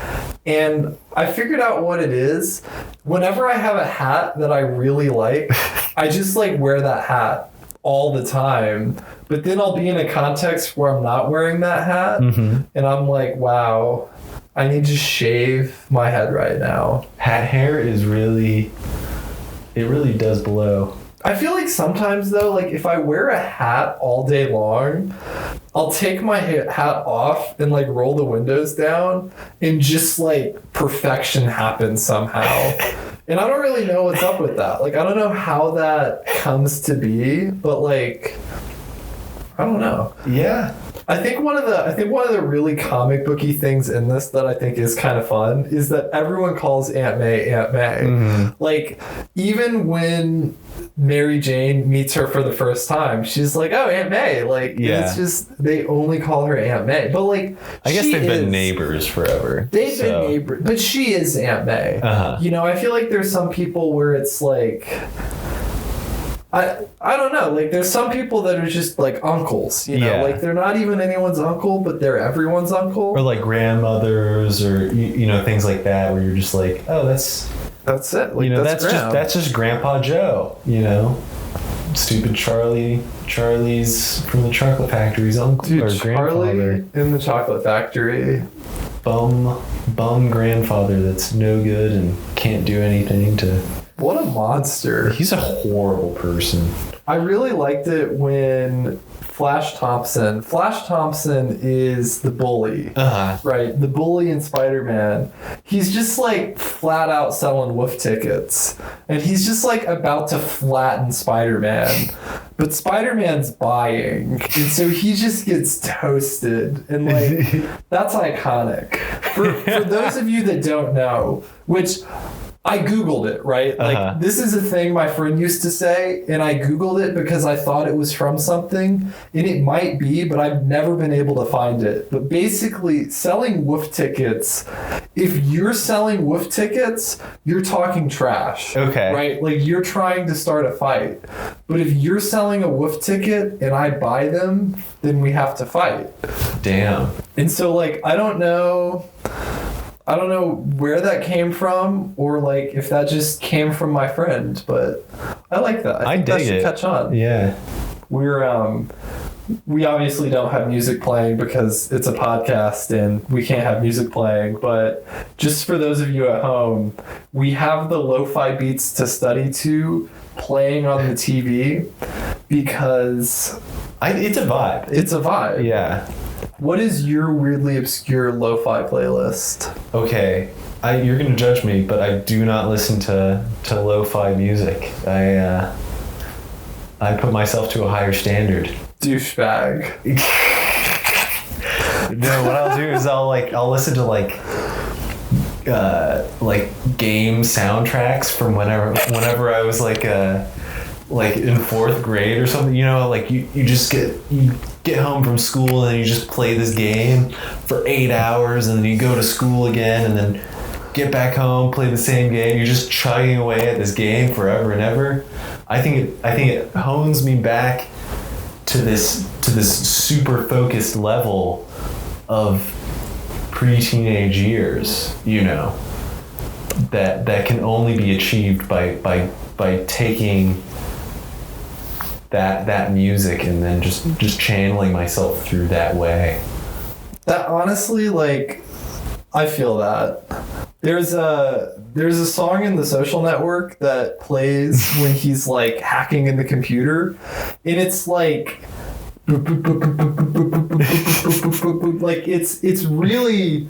and I figured out what it is. Whenever I have a hat that I really like, I just like wear that hat all the time. But then I'll be in a context where I'm not wearing that hat, and I'm like, wow, I need to shave my head right now. Hat hair is really does blow. I feel like sometimes though, like if I wear a hat all day long, I'll take my hat off and like roll the windows down and just like perfection happens somehow. And I don't really know what's up with that. Like I don't know how that comes to be, but like I don't know. Yeah. I think one of the really comic booky things in this that I think is kind of fun is that everyone calls Aunt May. Like even when Mary Jane meets her for the first time, she's like, "Oh, Aunt May!" Like, it's just they only call her Aunt May. But like, I guess they've been neighbors forever. They've been neighbors, but she is Aunt May. You know, I feel like there's some people where it's like, I don't know. Like, there's some people that are just like uncles. You know, like they're not even anyone's uncle, but they're everyone's uncle. Or like grandmothers, or you know, things like that, where you're just like, oh, that's it. Like, you know, that's just Grandpa Joe. You know, stupid Charlie's from the Chocolate Factory's uncle. Dude, or Charlie grandfather. In the Chocolate Factory. Bum grandfather that's no good and can't do anything to. What a monster. He's a horrible person. I really liked it when Flash Thompson is the bully, right? The bully in Spider-Man. He's just like flat out selling wolf tickets, and he's just like about to flatten Spider-Man, but Spider-Man's buying, and so he just gets toasted, and like that's iconic. For those of you that don't know, which I Googled it, right? Like, this is a thing my friend used to say, and I Googled it because I thought it was from something, and it might be, but I've never been able to find it. But basically, selling woof tickets, if you're selling woof tickets, you're talking trash. Okay. Right? Like, you're trying to start a fight. But if you're selling a woof ticket and I buy them, then we have to fight. Damn. And so, like, I don't know where that came from, or like if that just came from my friend, but I like that. I think that should catch on. Yeah. We obviously don't have music playing because it's a podcast and we can't have music playing, but just for those of you at home, we have the lo-fi beats to study to playing on the TV because it's a vibe. It's a vibe. Yeah. What is your weirdly obscure lo-fi playlist? Okay, you're gonna judge me, but I do not listen to lo-fi music. I put myself to a higher standard. Douchebag. No, what I'll do is I'll listen to like game soundtracks from whenever I was like in 4th grade or something. You know, like you get home from school and you just play this game for 8 hours, and then you go to school again, and then get back home, play the same game. You're just chugging away at this game forever and ever. I think it hones me back to this super focused level of pre-teenage years, you know, that can only be achieved by taking that music and then just channeling myself through that way. That honestly, like, I feel that. There's a song in The Social Network that plays when he's like hacking in the computer, and it's like like it's really,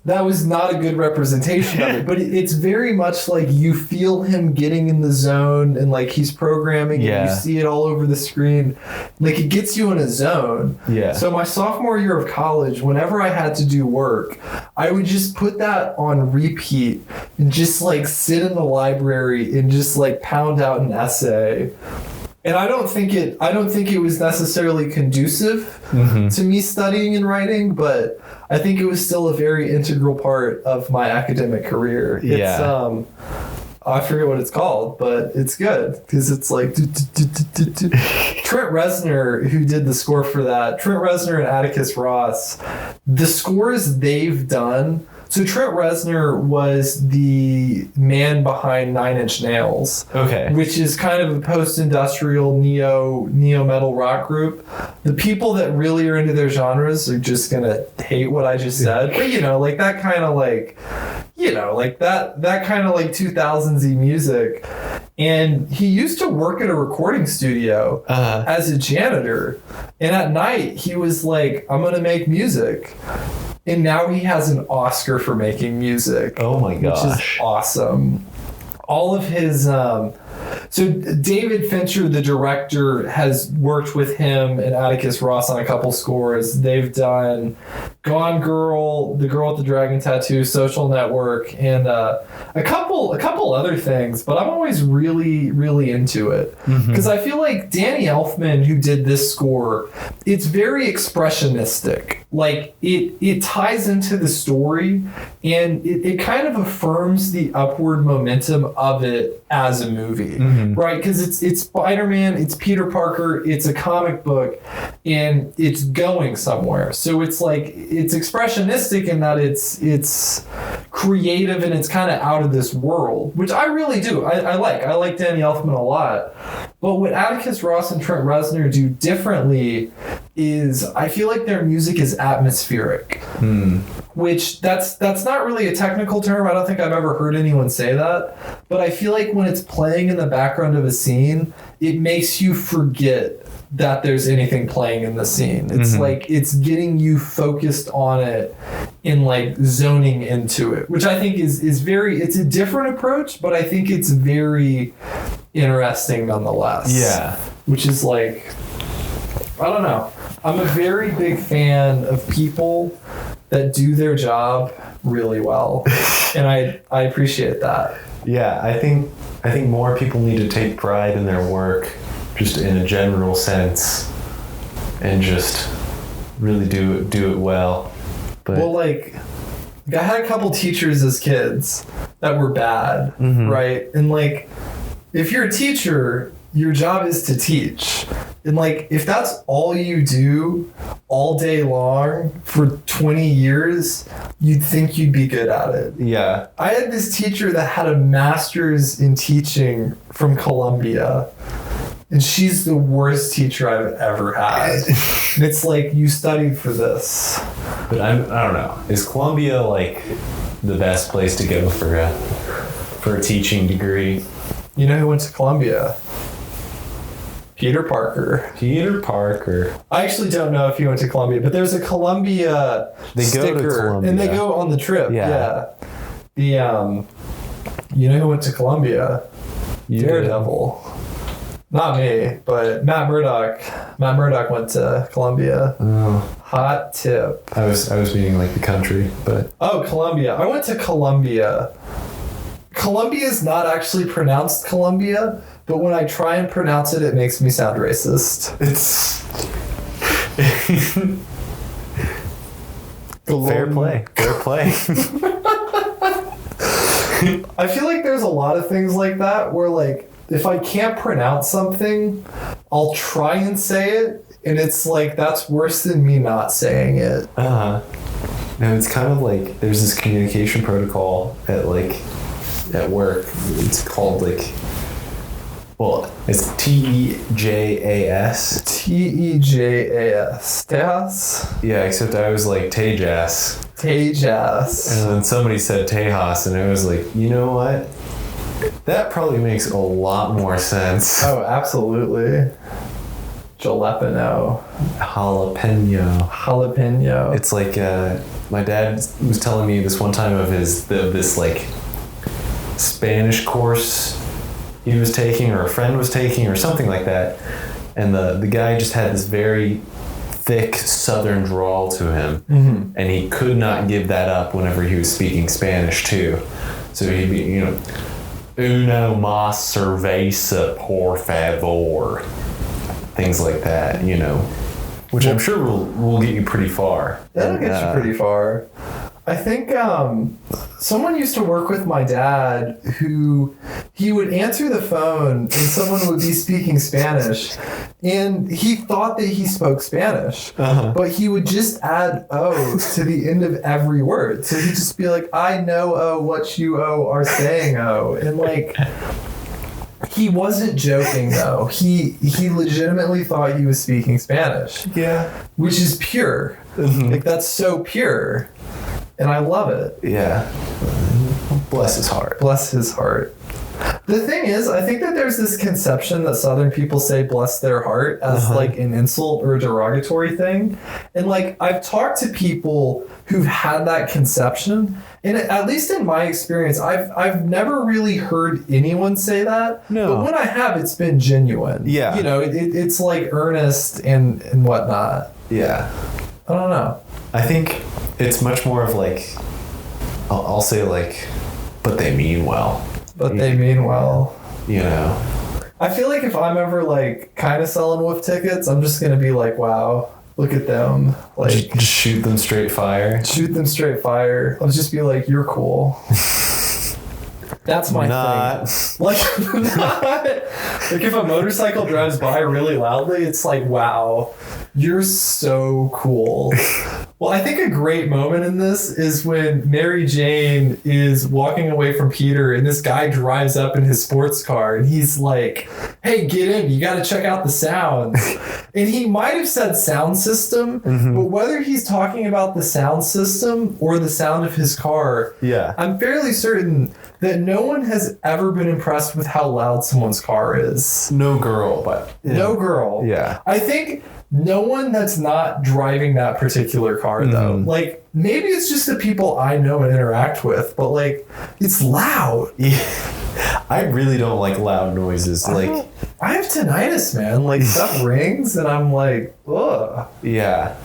that was not a good representation of it, but it's very much like you feel him getting in the zone, and like he's programming, and you see it all over the screen. Like, it gets you in a zone. Yeah. So my sophomore year of college, whenever I had to do work, I would just put that on repeat and just like sit in the library and just like pound out an essay. And I don't think it was necessarily conducive to me studying and writing, but I think it was still a very integral part of my academic career. It's I forget what it's called, but it's good because it's like Trent Reznor, who did the score for that. Trent Reznor and Atticus Ross, the scores they've done. So Trent Reznor was the man behind 9 Inch Nails, which is kind of a post-industrial neo metal rock group. The people that really are into their genres are just gonna hate what I just said, but you know, like that kind of like, you know, like that kind of like 2000s-y music. And he used to work at a recording studio as a janitor, and at night he was like, I'm gonna make music. And now he has an Oscar for making music. Oh my gosh. Which is awesome. All of his... so David Fincher, the director, has worked with him and Atticus Ross on a couple scores. They've done Gone Girl, The Girl with the Dragon Tattoo, Social Network, and a couple other things. But I'm always really, really into it. Because I feel like Danny Elfman, who did this score, it's very expressionistic. Like, it ties into the story, and it kind of affirms the upward momentum of it as a movie, right? Because it's Spider-Man, it's Peter Parker, it's a comic book, and it's going somewhere. So it's like, it's expressionistic in that it's creative and it's kind of out of this world, which I really do. I like Danny Elfman a lot. But what Atticus Ross and Trent Reznor do differently is I feel like their music is atmospheric, which that's not really a technical term. I don't think I've ever heard anyone say that, but I feel like when it's playing in the background of a scene, it makes you forget that there's anything playing in the scene. It's like it's getting you focused on it and like zoning into it, which I think is very, it's a different approach, but I think it's very interesting nonetheless. Yeah. Which is like, I don't know. I'm a very big fan of people that do their job really well. And I appreciate that. Yeah, I think more people need to take pride in their work, just in a general sense, and just really do it well. But well, like, I had a couple teachers as kids that were bad, right? And like, if you're a teacher, your job is to teach. And like, if that's all you do all day long for 20 years, you'd think you'd be good at it. yeah. I had this teacher that had a master's in teaching from Columbia, and she's the worst teacher I've ever had. And it's like, you studied for this. But I don't know. Is Columbia like the best place to go for a teaching degree? You know who went to Columbia? Peter Parker. Peter Parker. I actually don't know if he went to Columbia, but there's a Columbia sticker, go to Columbia. and they go on the trip. Yeah. The you know who went to Columbia? Daredevil. Not me, but Matt Murdock. Matt Murdock went to Columbia. Oh, Hot tip. I was meaning like the country, but Oh, Columbia. I went to Columbia. Columbia is not actually pronounced Columbia, but when I try and pronounce it, it makes me sound racist. it's fair play. Fair play. I feel like there's a lot of things like that where, like, if I can't pronounce something, I'll try and say it, and it's like, that's worse than me not saying it. No, it's kind of like there's this communication protocol at work. It's called like, well, it's TEJAS. TEJAS. Tejas? Yeah, except I was like Tejas. Tejas. And then somebody said Tejas, and I was like, you know what? That probably makes a lot more sense. Oh, absolutely. Jalapeno. Jalapeno. It's like my dad was telling me this one time of this like Spanish course he was taking, or a friend was taking, or something like that, and the guy just had this very thick southern drawl to him, and he could not give that up whenever he was speaking Spanish too. So he'd be, you know, uno más cerveza por favor, things like that, you know, which I'm sure will get you pretty far. That'll get you pretty far. I think someone used to work with my dad who he would answer the phone and someone would be speaking Spanish, and he thought that he spoke Spanish, but he would just add O to the end of every word. So he'd just be like, I know O what you are saying O. And like, he wasn't joking though. He legitimately thought he was speaking Spanish. Yeah. Which is pure. Like, that's so pure. And I love it. Yeah. Bless his heart. Bless his heart. The thing is, I think that there's this conception that Southern people say bless their heart as like an insult or a derogatory thing. And like, I've talked to people who've had that conception, and at least in my experience, I've never really heard anyone say that. No. But when I have, it's been genuine. Yeah. You know, it's like earnest and whatnot. Yeah. I don't know. I think it's much more of like, I'll say like, but they mean well. But they mean well. You know. I feel like if I'm ever like kind of selling wolf tickets, I'm just gonna be like, wow, look at them. Like, just shoot them straight fire. Shoot them straight fire. I'll just be like, you're cool. That's my thing. Like, like if a motorcycle drives by really loudly, it's like, wow, you're so cool. Well, I think a great moment in this is when Mary Jane is walking away from Peter and this guy drives up in his sports car and he's like, hey, get in, you got to check out the sound. And he might have said sound system, but whether he's talking about the sound system or the sound of his car, I'm fairly certain that no one has ever been impressed with how loud someone's car is. No girl, but... No girl. Yeah. I think no one that's not driving that particular car, though. Like, maybe it's just the people I know and interact with, but, like, it's loud. Yeah. I really don't like loud noises. I have tinnitus, man. Like, stuff rings, and I'm like, ugh. Yeah.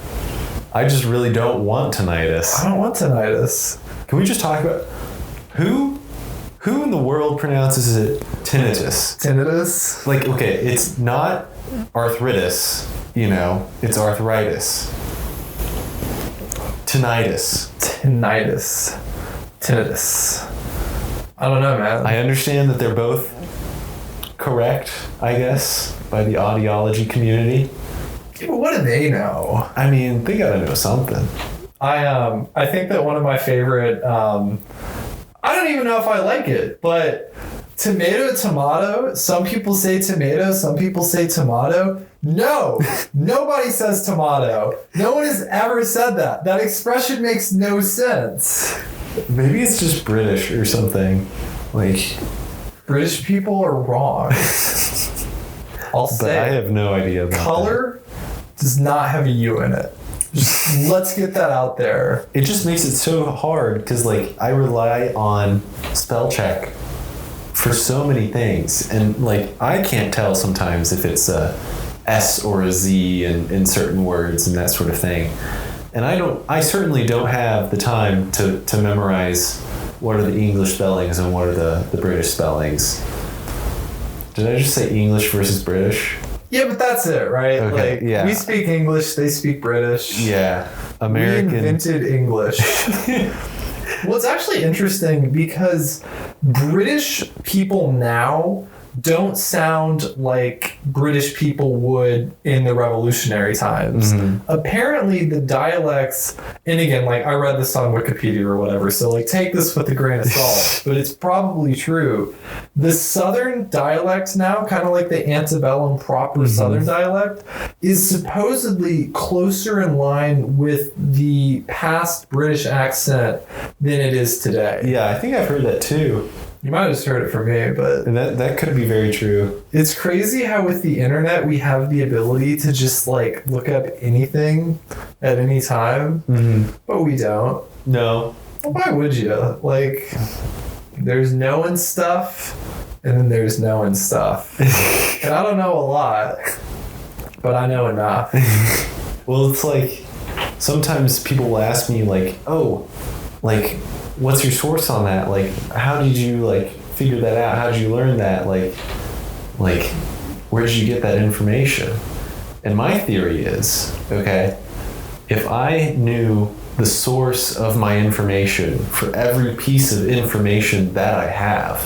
I just really don't want tinnitus. I don't want tinnitus. Can we just talk about who in the world pronounces it tinnitus? Tinnitus? Like, okay, it's not arthritis, it's arthritis. Tinnitus. I don't know, man. I understand that they're both correct, I guess, by the audiology community. Yeah, but what do they know? I mean, they gotta know something. I think that one of my favorite, I don't even know if I like it, but tomato, some people say tomato, some people say tomato. No, nobody says tomato. No one has ever said that. That expression makes no sense. Maybe it's just British or something. Like, British people are wrong. I'll say. But I have no idea about color does not have a U in it. Just let's get that out there. It just makes it so hard because, like, I rely on spell check for so many things, and like I can't tell sometimes if it's a S or a Z in certain words and that sort of thing. And I certainly don't have the time to memorize what are the English spellings and what are the British spellings. Did I just say English versus British? Yeah, but that's it, right? Okay, like, yeah. We speak English, they speak British. Yeah. American. We invented English. Well, it's actually interesting because British people now don't sound like British people would in the revolutionary times. Mm-hmm. Apparently the dialects, and again, like I read this on Wikipedia or whatever, so like take this with a grain of salt, but it's probably true. The Southern dialect now, kind of like the antebellum proper Southern dialect, is supposedly closer in line with the past British accent than it is today. Yeah, I think I've heard that too. You might have just heard it from me, but... And that could be very true. It's crazy how with the internet we have the ability to just like look up anything at any time, but we don't. No. Well, why would you? Like, there's knowing stuff, and then there's knowing stuff. And I don't know a lot, but I know enough. Well, it's like, sometimes people will ask me like, oh, like... what's your source on that? Like, how did you like figure that out? How did you learn that? Like, where did you get that information? And my theory is, okay, if I knew the source of my information for every piece of information that I have,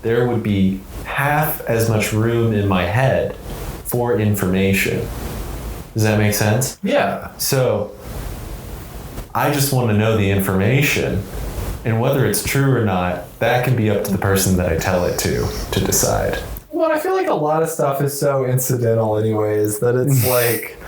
there would be half as much room in my head for information. Does that make sense? Yeah. So, I just want to know the information. And whether it's true or not, that can be up to the person that I tell it to decide. Well, I feel like a lot of stuff is so incidental anyways that it's like,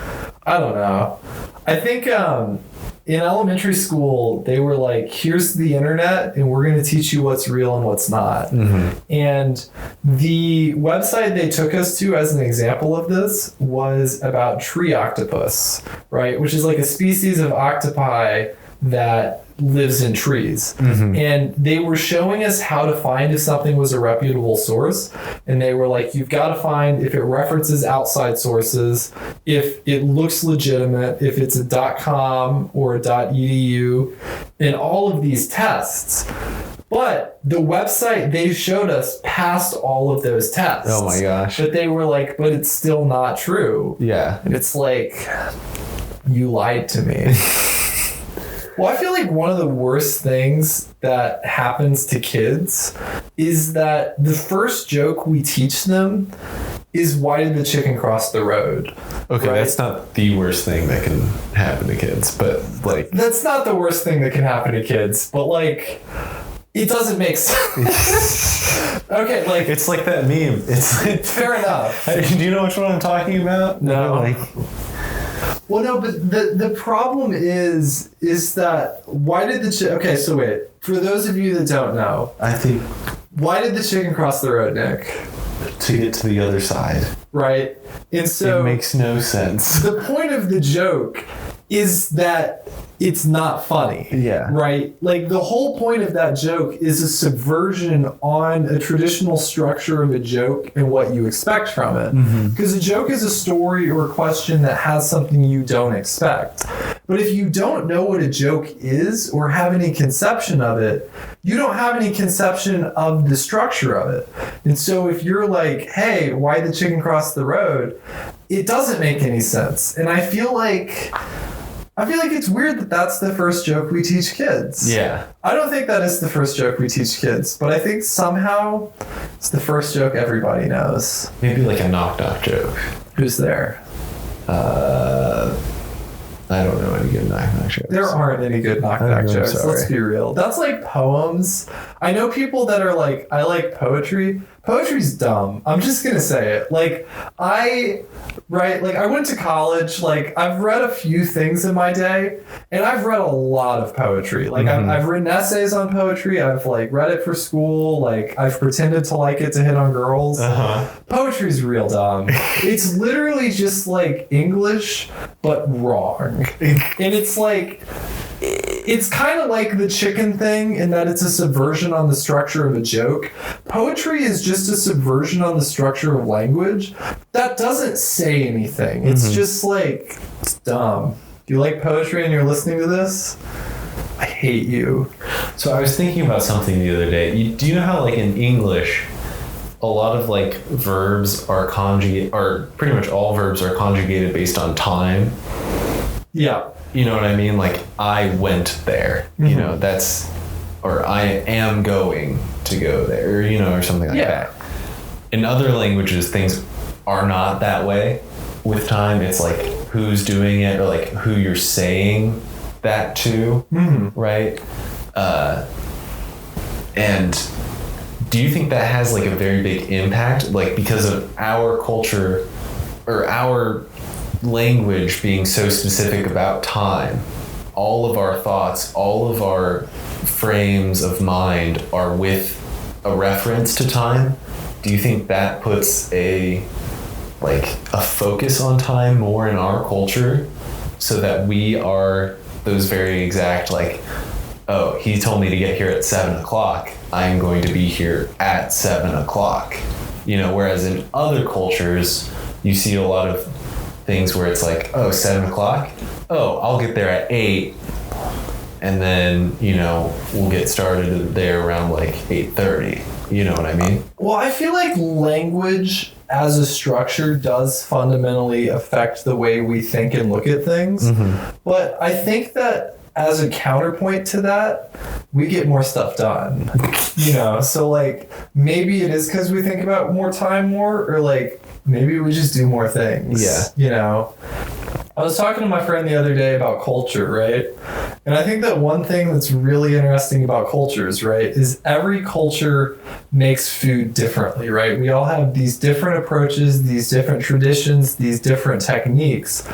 I don't know. I think in elementary school, they were like, here's the internet and we're going to teach you what's real and what's not. Mm-hmm. And the website they took us to as an example of this was about tree octopus, right? Which is like a species of octopi that lives in trees. Mm-hmm. And they were showing us how to find if something was a reputable source. And they were like, you've got to find if it references outside sources, if it looks legitimate, if it's a .com or a .edu, and all of these tests. But the website they showed us passed all of those tests. Oh my gosh. But they were like, but it's still not true. Yeah. And it's like, you lied to me. Well, I feel like one of the worst things that happens to kids is that the first joke we teach them is, why did the chicken cross the road? Okay, right? That's not the worst thing that can happen to kids, but like... That's not the worst thing that can happen to kids, but like... It doesn't make sense. Okay, like... It's like that meme. It's fair enough. Do you know which one I'm talking about? No. Like... Well, no, but the problem is that why did the okay, so wait. For those of you that don't know, I think... Why did the chicken cross the road, Nick? To get to the other side. Right? And so... It makes no sense. The point of the joke is that it's not funny. Yeah. Right? Like, the whole point of that joke is a subversion on a traditional structure of a joke and what you expect from it. Because a joke is a story or a question that has something you don't expect. But if you don't know what a joke is or have any conception of it, you don't have any conception of the structure of it. And so if you're like, hey, why the chicken cross the road? It doesn't make any sense. And I feel like it's weird that that's the first joke we teach kids. Yeah. I don't think that is the first joke we teach kids, but I think somehow it's the first joke everybody knows. Maybe like a knock-knock joke. Who's there? I don't know any good knock-knock jokes. There aren't any good knock-knock jokes. Sorry. Let's be real. That's like poems. I know people that are like, I like poetry. Poetry's dumb. I'm just going to say it. Like, I went to college. Like, I've read a few things in my day, and I've read a lot of poetry. Like, I've written essays on poetry. I've, like, read it for school. Like, I've pretended to like it to hit on girls. Poetry's real dumb. It's literally just, like, English, but wrong. And it's, like... It's kind of like the chicken thing in that it's a subversion on the structure of a joke. Poetry is just a subversion on the structure of language. That doesn't say anything. It's just like, it's dumb. Do you like poetry and you're listening to this? I hate you. So I was thinking about something the other day. Do you know how, like, in English, a lot of, like, verbs are conjugated, or pretty much all verbs are conjugated based on time? Yeah. You know what I mean? Like, I went there, you know, that's, or I am going to go there, you know, or something like that. In other languages, things are not that way with time. It's like who's doing it, or like who you're saying that to, right? And do you think that has like a very big impact? Like, because of our culture or our language being so specific about time, all of our thoughts, all of our frames of mind are with a reference to time. Do you think that puts a focus on time more in our culture, so that we are those very exact, like, oh, he told me to get here at 7:00, I'm going to be here at 7:00, you know? Whereas in other cultures, you see a lot of things where it's like, oh, 7:00, oh, I'll get there at 8, and then, you know, we'll get started there around like 8:30. You know what I mean? Well, I feel like language as a structure does fundamentally affect the way we think and look at things. But I think that as a counterpoint to that, we get more stuff done. You know, so like maybe it is because we think about more time more, or like maybe we just do more things. Yeah. You know, I was talking to my friend the other day about culture, right? And I think that one thing that's really interesting about cultures, right, is every culture makes food differently, right? We all have these different approaches, these different traditions, these different techniques.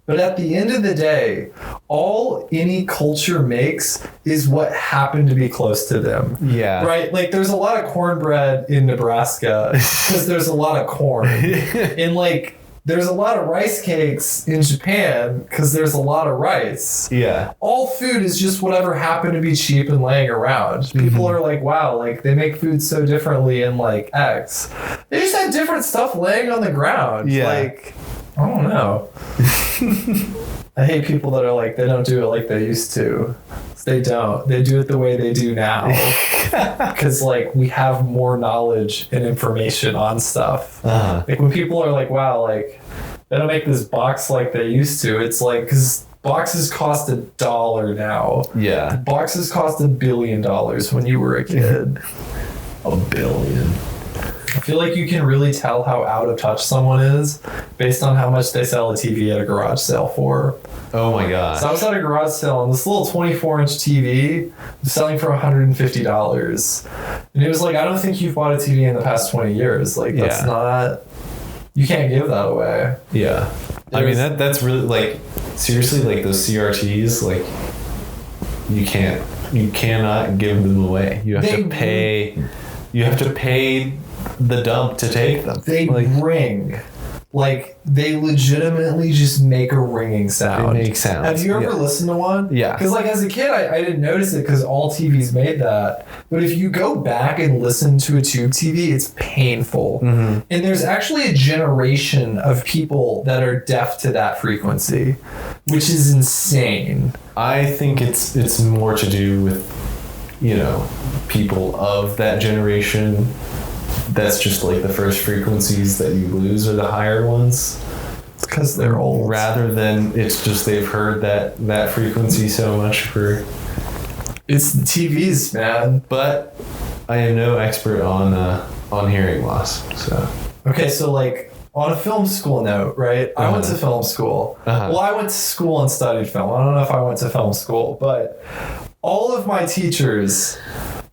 But at the end of the day, all any culture makes is what happened to be close to them. Yeah. Right? Like, there's a lot of cornbread in Nebraska because there's a lot of corn. And, like, there's a lot of rice cakes in Japan because there's a lot of rice. Yeah. All food is just whatever happened to be cheap and laying around. People are like, wow, like, they make food so differently in, like, X. They just had different stuff laying on the ground. Yeah. Like, I don't know. I hate people that are like, they don't do it like they used to. They don't. They do it the way they do now. Because, like, we have more knowledge and information on stuff. Like, when people are like, wow, like, they don't make this box like they used to, it's like, because boxes cost $1 now. Yeah. Boxes cost $1 billion when you were a kid. $1 billion. I feel like you can really tell how out of touch someone is based on how much they sell a TV at a garage sale for. Oh my god. So I was at a garage sale and this little 24-inch TV was selling for $150. And it was like, I don't think you've bought a TV in the past 20 years. Like, that's not... You can't give that away. Yeah. I mean, that's really, like, seriously, like, those CRTs, like, you cannot give them away. You have to pay the dump to take them. They ring. like they legitimately just make a ringing sound. They make sounds. Have you ever listened to one? Yeah. Because like as a kid, I didn't notice it because all TVs made that. But if you go back and listen to a tube TV, it's painful. And there's actually a generation of people that are deaf to that frequency, which is insane. I think it's more to do with, you know, people of that generation. That's just like the first frequencies that you lose are the higher ones. It's because they're old. Rather than it's just they've heard that frequency so much for... It's the TVs, man. But I am no expert on hearing loss, so... Okay, so like on a film school note, right? I went to film school. Well, I went to school and studied film. I don't know if I went to film school, but all of my teachers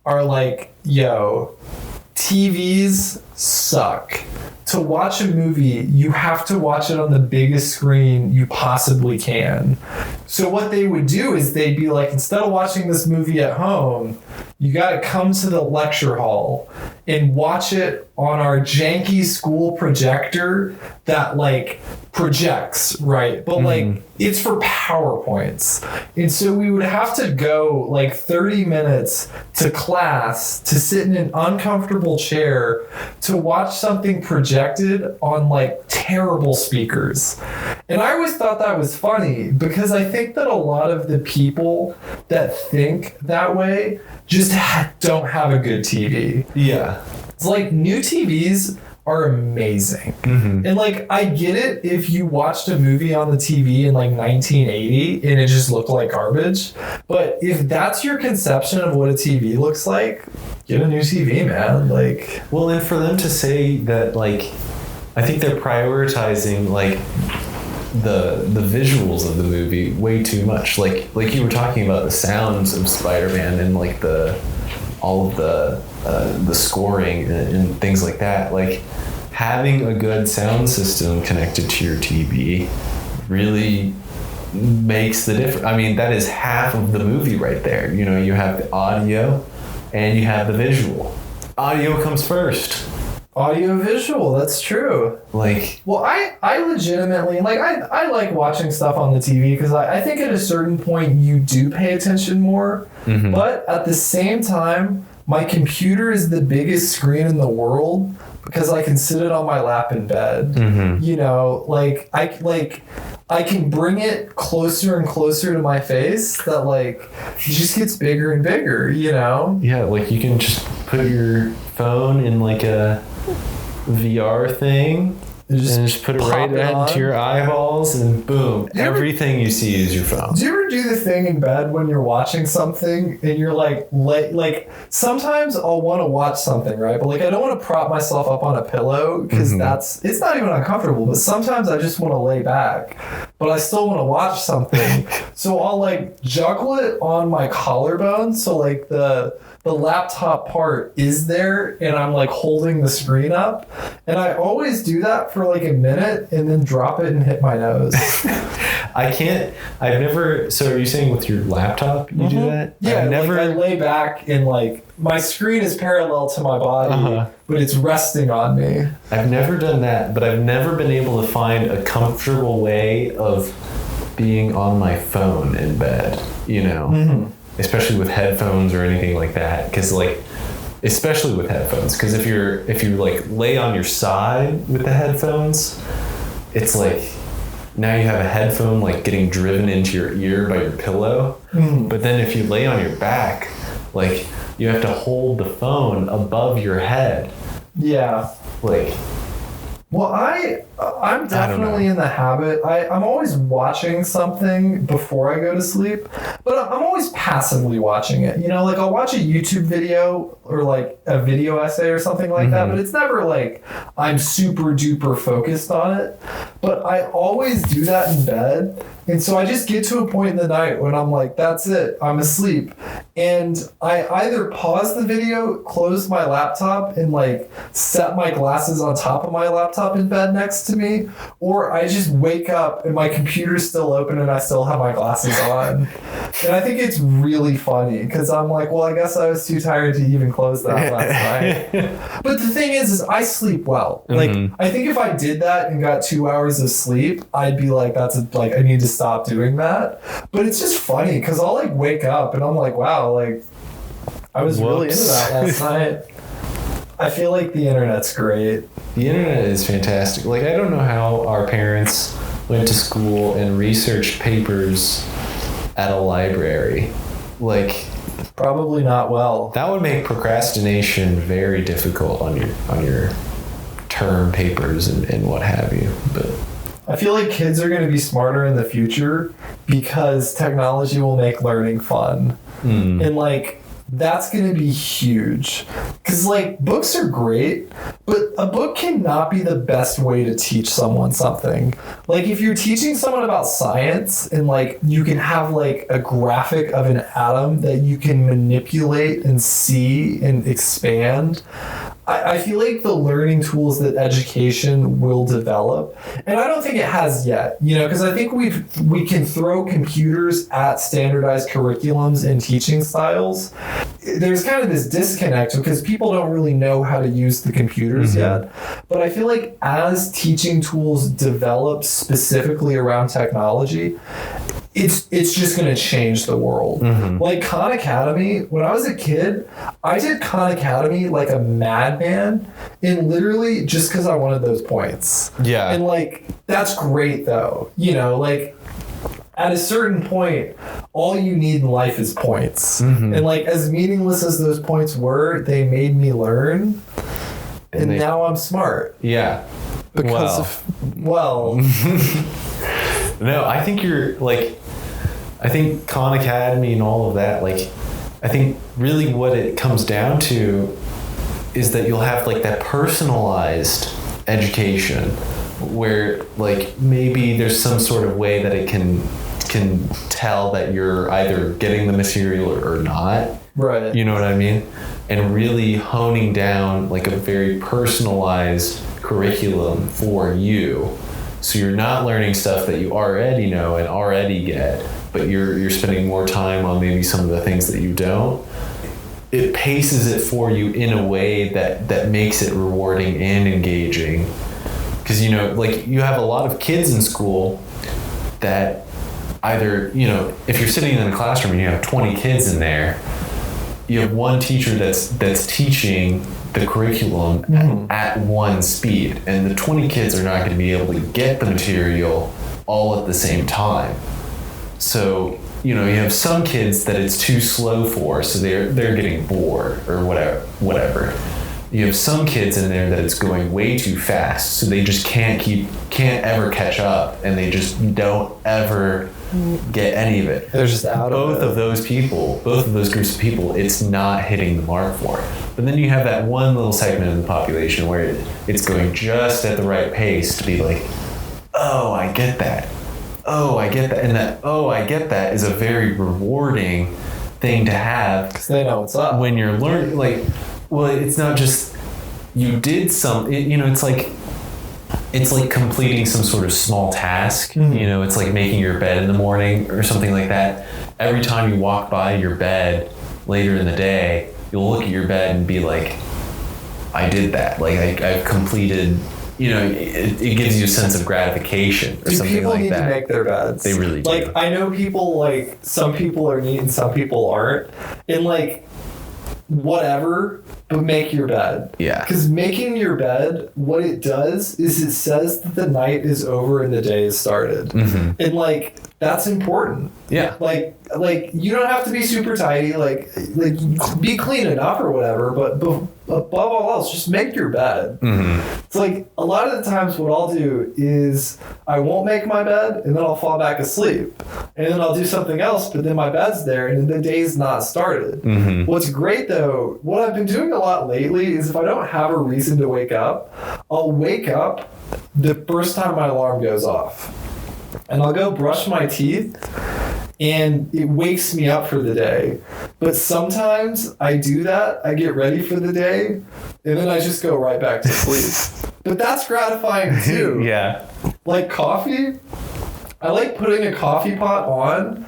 are like, yo, TVs suck. To watch a movie, you have to watch it on the biggest screen you possibly can. So what they would do is they'd be like, instead of watching this movie at home, you got to come to the lecture hall and watch it on our janky school projector that like projects, right? But like it's for PowerPoints. And so we would have to go like 30 minutes to class to sit in an uncomfortable chair to watch something projected on like terrible speakers. And I always thought that was funny because I think that a lot of the people that think that way just don't have a good TV. Yeah. It's like new TVs are amazing. And like I get it if you watched a movie on the TV in like 1980 and it just looked like garbage, but if that's your conception of what a TV looks like, get a new TV, man. Like, well, and for them to say that, like, I think they're prioritizing like the visuals of the movie way too much. Like you were talking about the sounds of Spider-Man and like all of the scoring and things like that. Like having a good sound system connected to your TV really makes the difference. I mean, that is half of the movie right there. You know, you have the audio and you have the visual. Audio comes first. Audio visual, that's true. Like, well, I legitimately like I like watching stuff on the TV because I think at a certain point you do pay attention more. But at the same time, my computer is the biggest screen in the world because I can sit it on my lap in bed. You know, like I can bring it closer and closer to my face that like it just gets bigger and bigger, you know? Yeah, like you can just put your phone in like a VR thing and just put it right into your eyeballs and boom, everything you see is your phone. Do you ever do the thing in bed when you're watching something and you're like sometimes I'll want to watch something, right? But like I don't want to prop myself up on a pillow because it's not even uncomfortable, but sometimes I just want to lay back, but I still want to watch something. So I'll like juggle it on my collarbone so like the laptop part is there and I'm like holding the screen up, and I always do that for like a minute and then drop it and hit my nose. So are you saying with your laptop you do that? Yeah, I lay back and like my screen is parallel to my body, but it's resting on me. I've never done that, but I've never been able to find a comfortable way of being on my phone in bed, you know? Especially with headphones or anything like that, because like especially with headphones, because if you like lay on your side with the headphones, it's like now you have a headphone like getting driven into your ear by your pillow. But then if you lay on your back, like you have to hold the phone above your head. Yeah, like, well, I'm definitely in the habit. I'm always watching something before I go to sleep, but I'm always passively watching it. You know, like I'll watch a YouTube video or like a video essay or something like that, but it's never like I'm super duper focused on it. But I always do that in bed. And so I just get to a point in the night when I'm like, that's it, I'm asleep. And I either pause the video, close my laptop, and like set my glasses on top of my laptop in bed next to me, or I just wake up and my computer's still open and I still have my glasses on. And I think it's really funny because I'm like, well, I guess I was too tired to even close that last night. But the thing is I sleep well. Like, I think if I did that and got 2 hours of sleep, I'd be like, I need to stop doing that. But it's just funny because I'll like wake up and I'm like, wow, like I was really into that last night. I feel like the internet's great. The internet is fantastic. Like, I don't know how our parents went to school and researched papers at a library. Like, probably not well. That would make procrastination very difficult on your term papers and what have you. But I feel like kids are going to be smarter in the future because technology will make learning fun. And like, that's going to be huge. Because like, books are great, but a book cannot be the best way to teach someone something. Like, if you're teaching someone about science and like you can have like a graphic of an atom that you can manipulate and see and expand, I feel like the learning tools that education will develop, and I don't think it has yet, because I think we can throw computers at standardized curriculums and teaching styles. There's kind of this disconnect because people don't really know how to use the computers yet. But I feel like as teaching tools develop specifically around technology, it's just going to change the world. Like Khan Academy, when I was a kid, I did Khan Academy like a madman, and literally just because I wanted those points. Yeah. And like, that's great though. Like at a certain point, all you need in life is points. And like, as meaningless as those points were, they made me learn. And now I'm smart. Yeah. Because No, I think I think Khan Academy and all of that, like, I think really what it comes down to is that you'll have like that personalized education where like maybe there's some sort of way that it can tell that you're either getting the material or not. Right. You know what I mean? And really honing down like a very personalized curriculum for you. So you're not learning stuff that you already know and already get, but you're spending more time on maybe some of the things that you don't. It paces it for you in a way that makes it rewarding and engaging. Because, like you have a lot of kids in school that either, if you're sitting in a classroom and you have 20 kids in there, you have one teacher that's teaching the curriculum at one speed, and the 20 kids are not going to be able to get the material all at the same time. So, you have some kids that it's too slow for, so they're getting bored or whatever. You have some kids in there that it's going way too fast, so they just can't ever catch up, and they just don't ever get any of it. They're just out of it. Both of those groups of people, it's not hitting the mark for it. But then you have that one little segment of the population where it's going just at the right pace to be like, oh, I get that. Oh, I get that. And that, oh, I get that is a very rewarding thing to have. Because they know what's up. When you're learning, like, well, it's not just you did it's like completing some sort of small task. It's like making your bed in the morning or something like that. Every time you walk by your bed later in the day, you'll look at your bed and be like, I did that. Like I've completed, it gives you a sense of gratification or something like that. People need to make their beds. They really do. Like, I know people, like, some people are neat and some people aren't. And like, whatever, but make your bed. Yeah. Because making your bed, what it does is it says that the night is over and the day has started. And like, that's important. Yeah. Like you don't have to be super tidy, like be clean enough or whatever, but above all else, just make your bed. It's like a lot of the times what I'll do is I won't make my bed and then I'll fall back asleep. And then I'll do something else, but then my bed's there and the day's not started. What's great though, what I've been doing a lot lately is if I don't have a reason to wake up, I'll wake up the first time my alarm goes off. And I'll go brush my teeth, and it wakes me up for the day. But sometimes I do that. I get ready for the day, and then I just go right back to sleep. But that's gratifying too. Yeah. Like coffee, I like putting a coffee pot on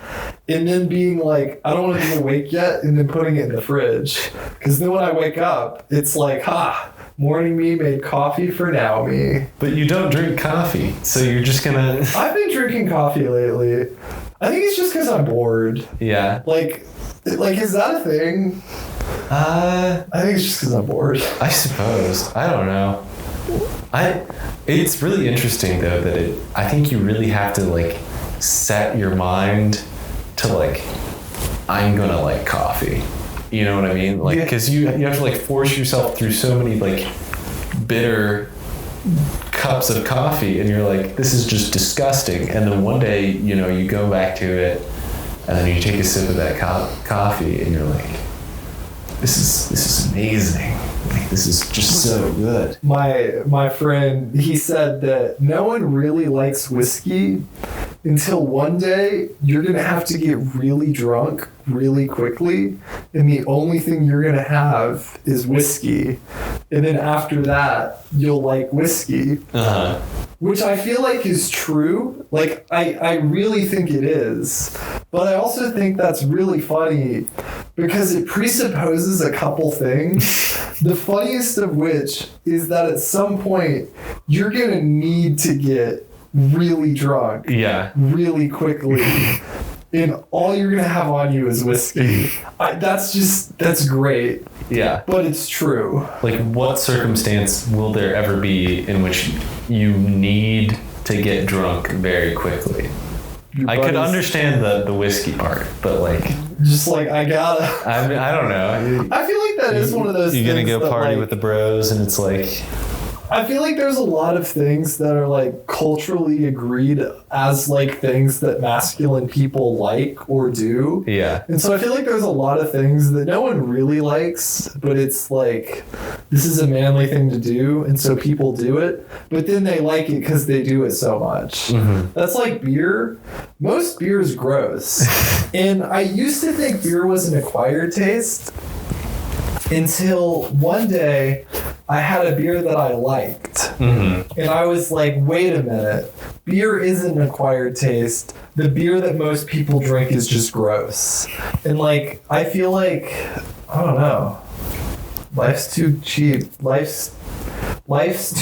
and then being like, I don't want to be awake yet, and then putting it in the fridge. Because then when I wake up, it's like, morning me made coffee for now me. But you don't drink coffee, so you're just gonna... I've been drinking coffee lately. I think it's just because I'm bored. Yeah. Like, is that a thing? I think it's just because I'm bored. I suppose. I don't know. It's really interesting though that I think you really have to like set your mind to like, I'm gonna like coffee. You know what I mean? Like, because you have to like force yourself through so many like bitter cups of coffee, and you're like, this is just disgusting. And then one day, you go back to it, and then you take a sip of that coffee, and you're like, this is amazing. Like, this is just so good. My friend, he said that no one really likes whiskey until one day you're going to have to get really drunk really quickly, and the only thing you're going to have is whiskey. And then after that, you'll like whiskey. Uh-huh. Which I feel like is true. Like, I really think it is. But I also think that's really funny because it presupposes a couple things. The funniest of which is that at some point, you're going to need to get really drunk. Yeah. Really quickly. And all you're going to have on you is whiskey. That's great. Yeah. But it's true. Like, what circumstance will there ever be in which you need to get drunk very quickly? I could understand the whiskey part, but like... Just like, I gotta... I don't know. I feel like that is one of those things. You're going to go party like, with the bros, and it's like... I feel like there's a lot of things that are like culturally agreed as like things that masculine people like or do. Yeah. And so I feel like there's a lot of things that no one really likes, but it's like, this is a manly thing to do, and so people do it, but then they like it because they do it so much. Mm-hmm. That's like beer. Most beer is gross. And I used to think beer was an acquired taste until one day I had a beer that I liked. Mm-hmm. And I was like, wait a minute. Beer isn't an acquired taste. The beer that most people drink is just gross. And like, I feel like, I don't know. Life's too cheap. Life's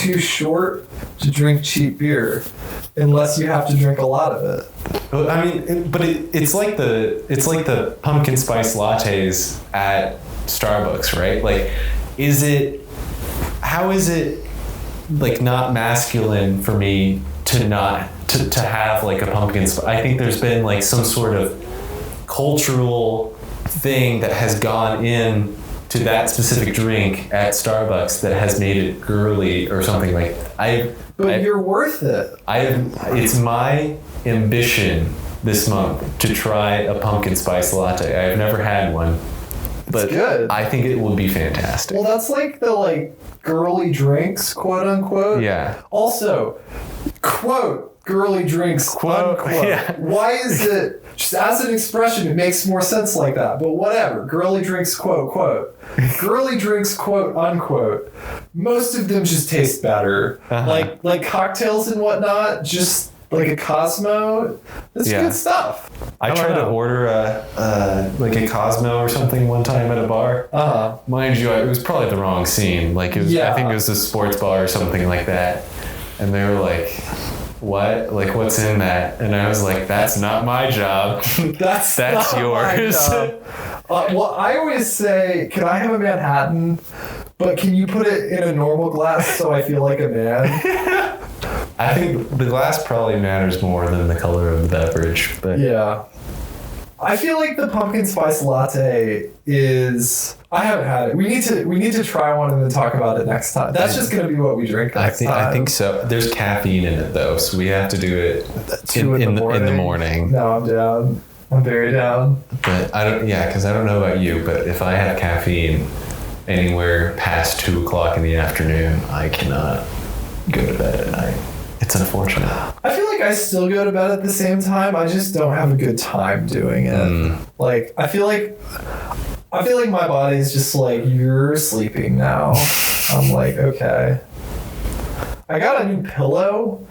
too short to drink cheap beer. Unless you have to drink a lot of it. I mean, but it's like the pumpkin spice lattes at Starbucks, right? Like, how is it like not masculine for me to have like a pumpkin spice? I think there's been like some sort of cultural thing that has gone in to that specific drink at Starbucks that has made it girly or something like that. But you're worth it. It's my ambition this month to try a pumpkin spice latte. I have never had one. But good. I think it would be fantastic. Well, that's like the like girly drinks, quote unquote. Yeah. Also, quote, girly drinks, quote unquote. Yeah. Why is it, just as an expression, it makes more sense like that. But whatever. Girly drinks, quote, quote. Girly drinks, quote unquote. Most of them just taste better. Uh-huh. Like cocktails and whatnot, just like a Cosmo. That's good stuff. I tried to order a Cosmo or something one time at a bar. Uh-huh. Mind you, it was probably the wrong scene. Like, I think it was a sports bar or something like that. And they were like, what? Like, what's in that? And I was like, that's not my job. That's yours. Well, I always say, can I have a Manhattan? But can you put it in a normal glass so I feel like a man? I think the glass probably matters more than the color of the beverage. But yeah. I feel like the pumpkin spice latte is... I haven't had it. We need to try one and then talk about it next time. That's just going to be what we drink next time. I think so. There's caffeine in it, though, so we have to do it in the morning. No, I'm down. I'm very down. But because I don't know about you, but if I have caffeine anywhere past 2 o'clock in the afternoon, I cannot go to bed at night. It's unfortunate. I feel like I still go to bed at the same time. I just don't have a good time doing it. Like, I feel like my body's just like, you're sleeping now. I'm like, okay. I got a new pillow,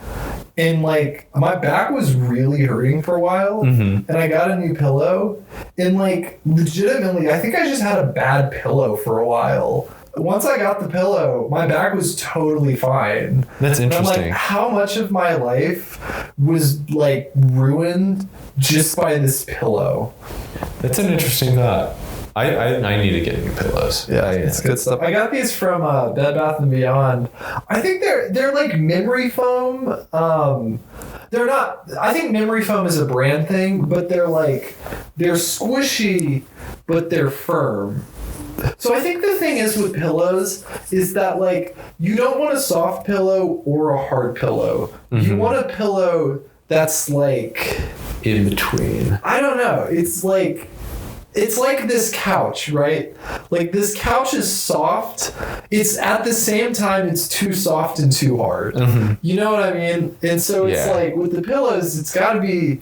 and like my back was really hurting for a while, and I got a new pillow, and like legitimately, I think I just had a bad pillow for a while. Once I got the pillow, my back was totally fine. That's interesting. I'm like, how much of my life was like ruined just by this pillow? That's an interesting thought. I need to get new pillows. Yeah, it's good stuff. I got these from Bed Bath & Beyond. I think they're like memory foam. They're not. I think memory foam is a brand thing, but they're squishy, but they're firm. So I think the thing is with pillows is that like you don't want a soft pillow or a hard pillow. You want a pillow that's like in between. I don't know. It's like this couch, right? Like this couch is soft. It's at the same time it's too soft and too hard. You know what I mean? And so it's like with the pillows, it's got to be,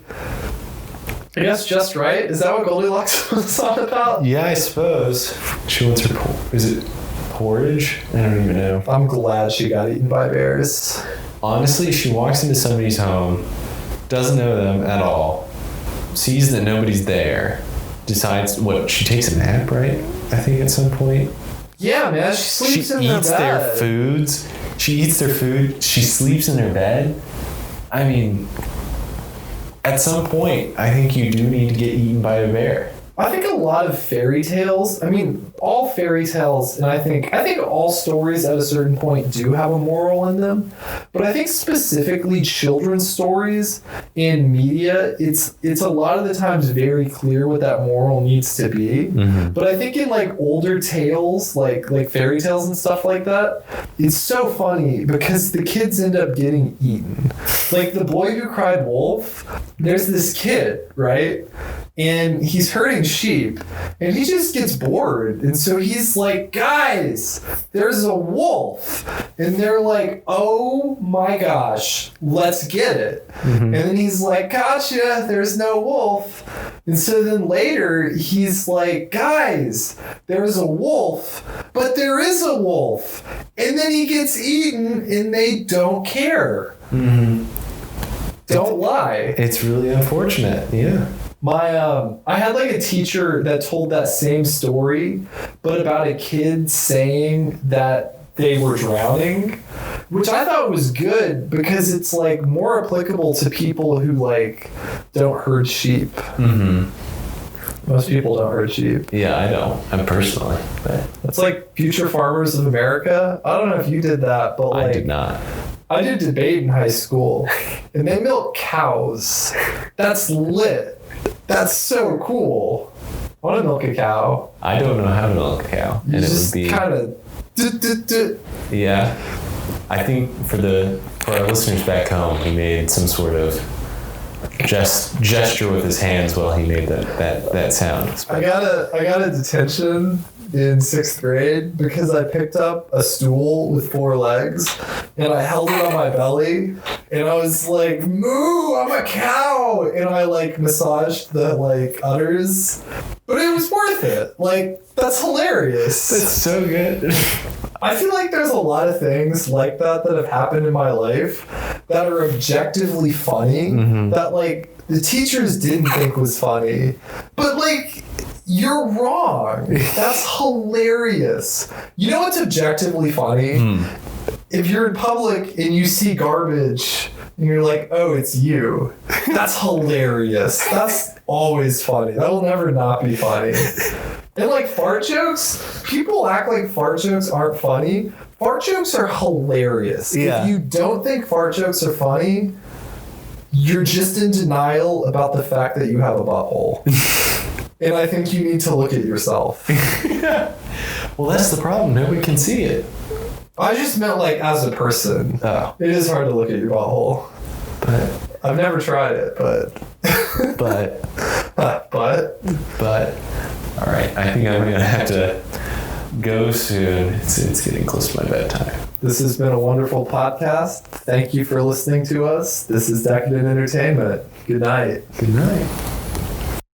I guess, just right. Is that what Goldilocks was on about? Yeah, I suppose. She wants her is it porridge? I don't even know. I'm glad she got eaten by bears. Honestly, she walks into somebody's home, doesn't know them at all, sees that nobody's there, decides she takes a nap, right? I think at some point. Yeah, man. She sleeps in eats their bed. their foods. She eats their food. She sleeps in their bed. I mean, at some point, I think you do need to get eaten by a bear. I think a lot of fairy tales, I mean, all fairy tales, and I think all stories at a certain point do have a moral in them, but I think specifically children's stories in media, it's a lot of the times very clear what that moral needs to be. But I think in like older tales, like fairy tales and stuff like that, it's so funny because the kids end up getting eaten. Like The Boy Who Cried Wolf, there's this kid, right? And he's herding sheep, and he just gets bored. And so he's like, guys, there's a wolf. And they're like, oh my gosh, let's get it. And then he's like, gotcha, there's no wolf. And so then later, he's like, guys, there's a wolf, but there is a wolf. And then he gets eaten, and they don't care. Don't lie. It's really unfortunate, yeah. I had like a teacher that told that same story, but about a kid saying that they were drowning, which I thought was good because it's like more applicable to people who like don't herd sheep. Most people don't herd sheep. Yeah, I don't. I'm personally. But it's like Future Farmers of America. I don't know if you did that, but like, I did not. I did debate in high school, and they milk cows. That's lit. That's so cool. I want to milk a cow. I don't know how to milk a cow. And it would be kind of. Yeah. I think for our listeners back home, he made some sort of gesture with his hands while he made that sound. I got a detention in 6th grade because I picked up a stool with 4 legs and I held it on my belly and I was like, moo, I'm a cow, and I like massaged the like udders, but it was worth it. Like, that's hilarious. That's so good. I feel like there's a lot of things like that have happened in my life that are objectively funny that like the teachers didn't think was funny, but like, you're wrong. That's hilarious. You know what's objectively funny? If you're in public and you see garbage and you're like, oh, it's you. That's hilarious. That's always funny. That will never not be funny. And like fart jokes, people act like fart jokes aren't funny. Fart jokes are hilarious. Yeah. If you don't think fart jokes are funny, you're just in denial about the fact that you have a butthole. And I think you need to look at yourself. Well, that's the problem. Nobody can see it. I just meant like as a person. Oh. It is hard to look at your butthole. But I've never tried it, but. All right. I think I'm going to have to go soon. It's getting close to my bedtime. This has been a wonderful podcast. Thank you for listening to us. This is Decadent Entertainment. Good night. Good night.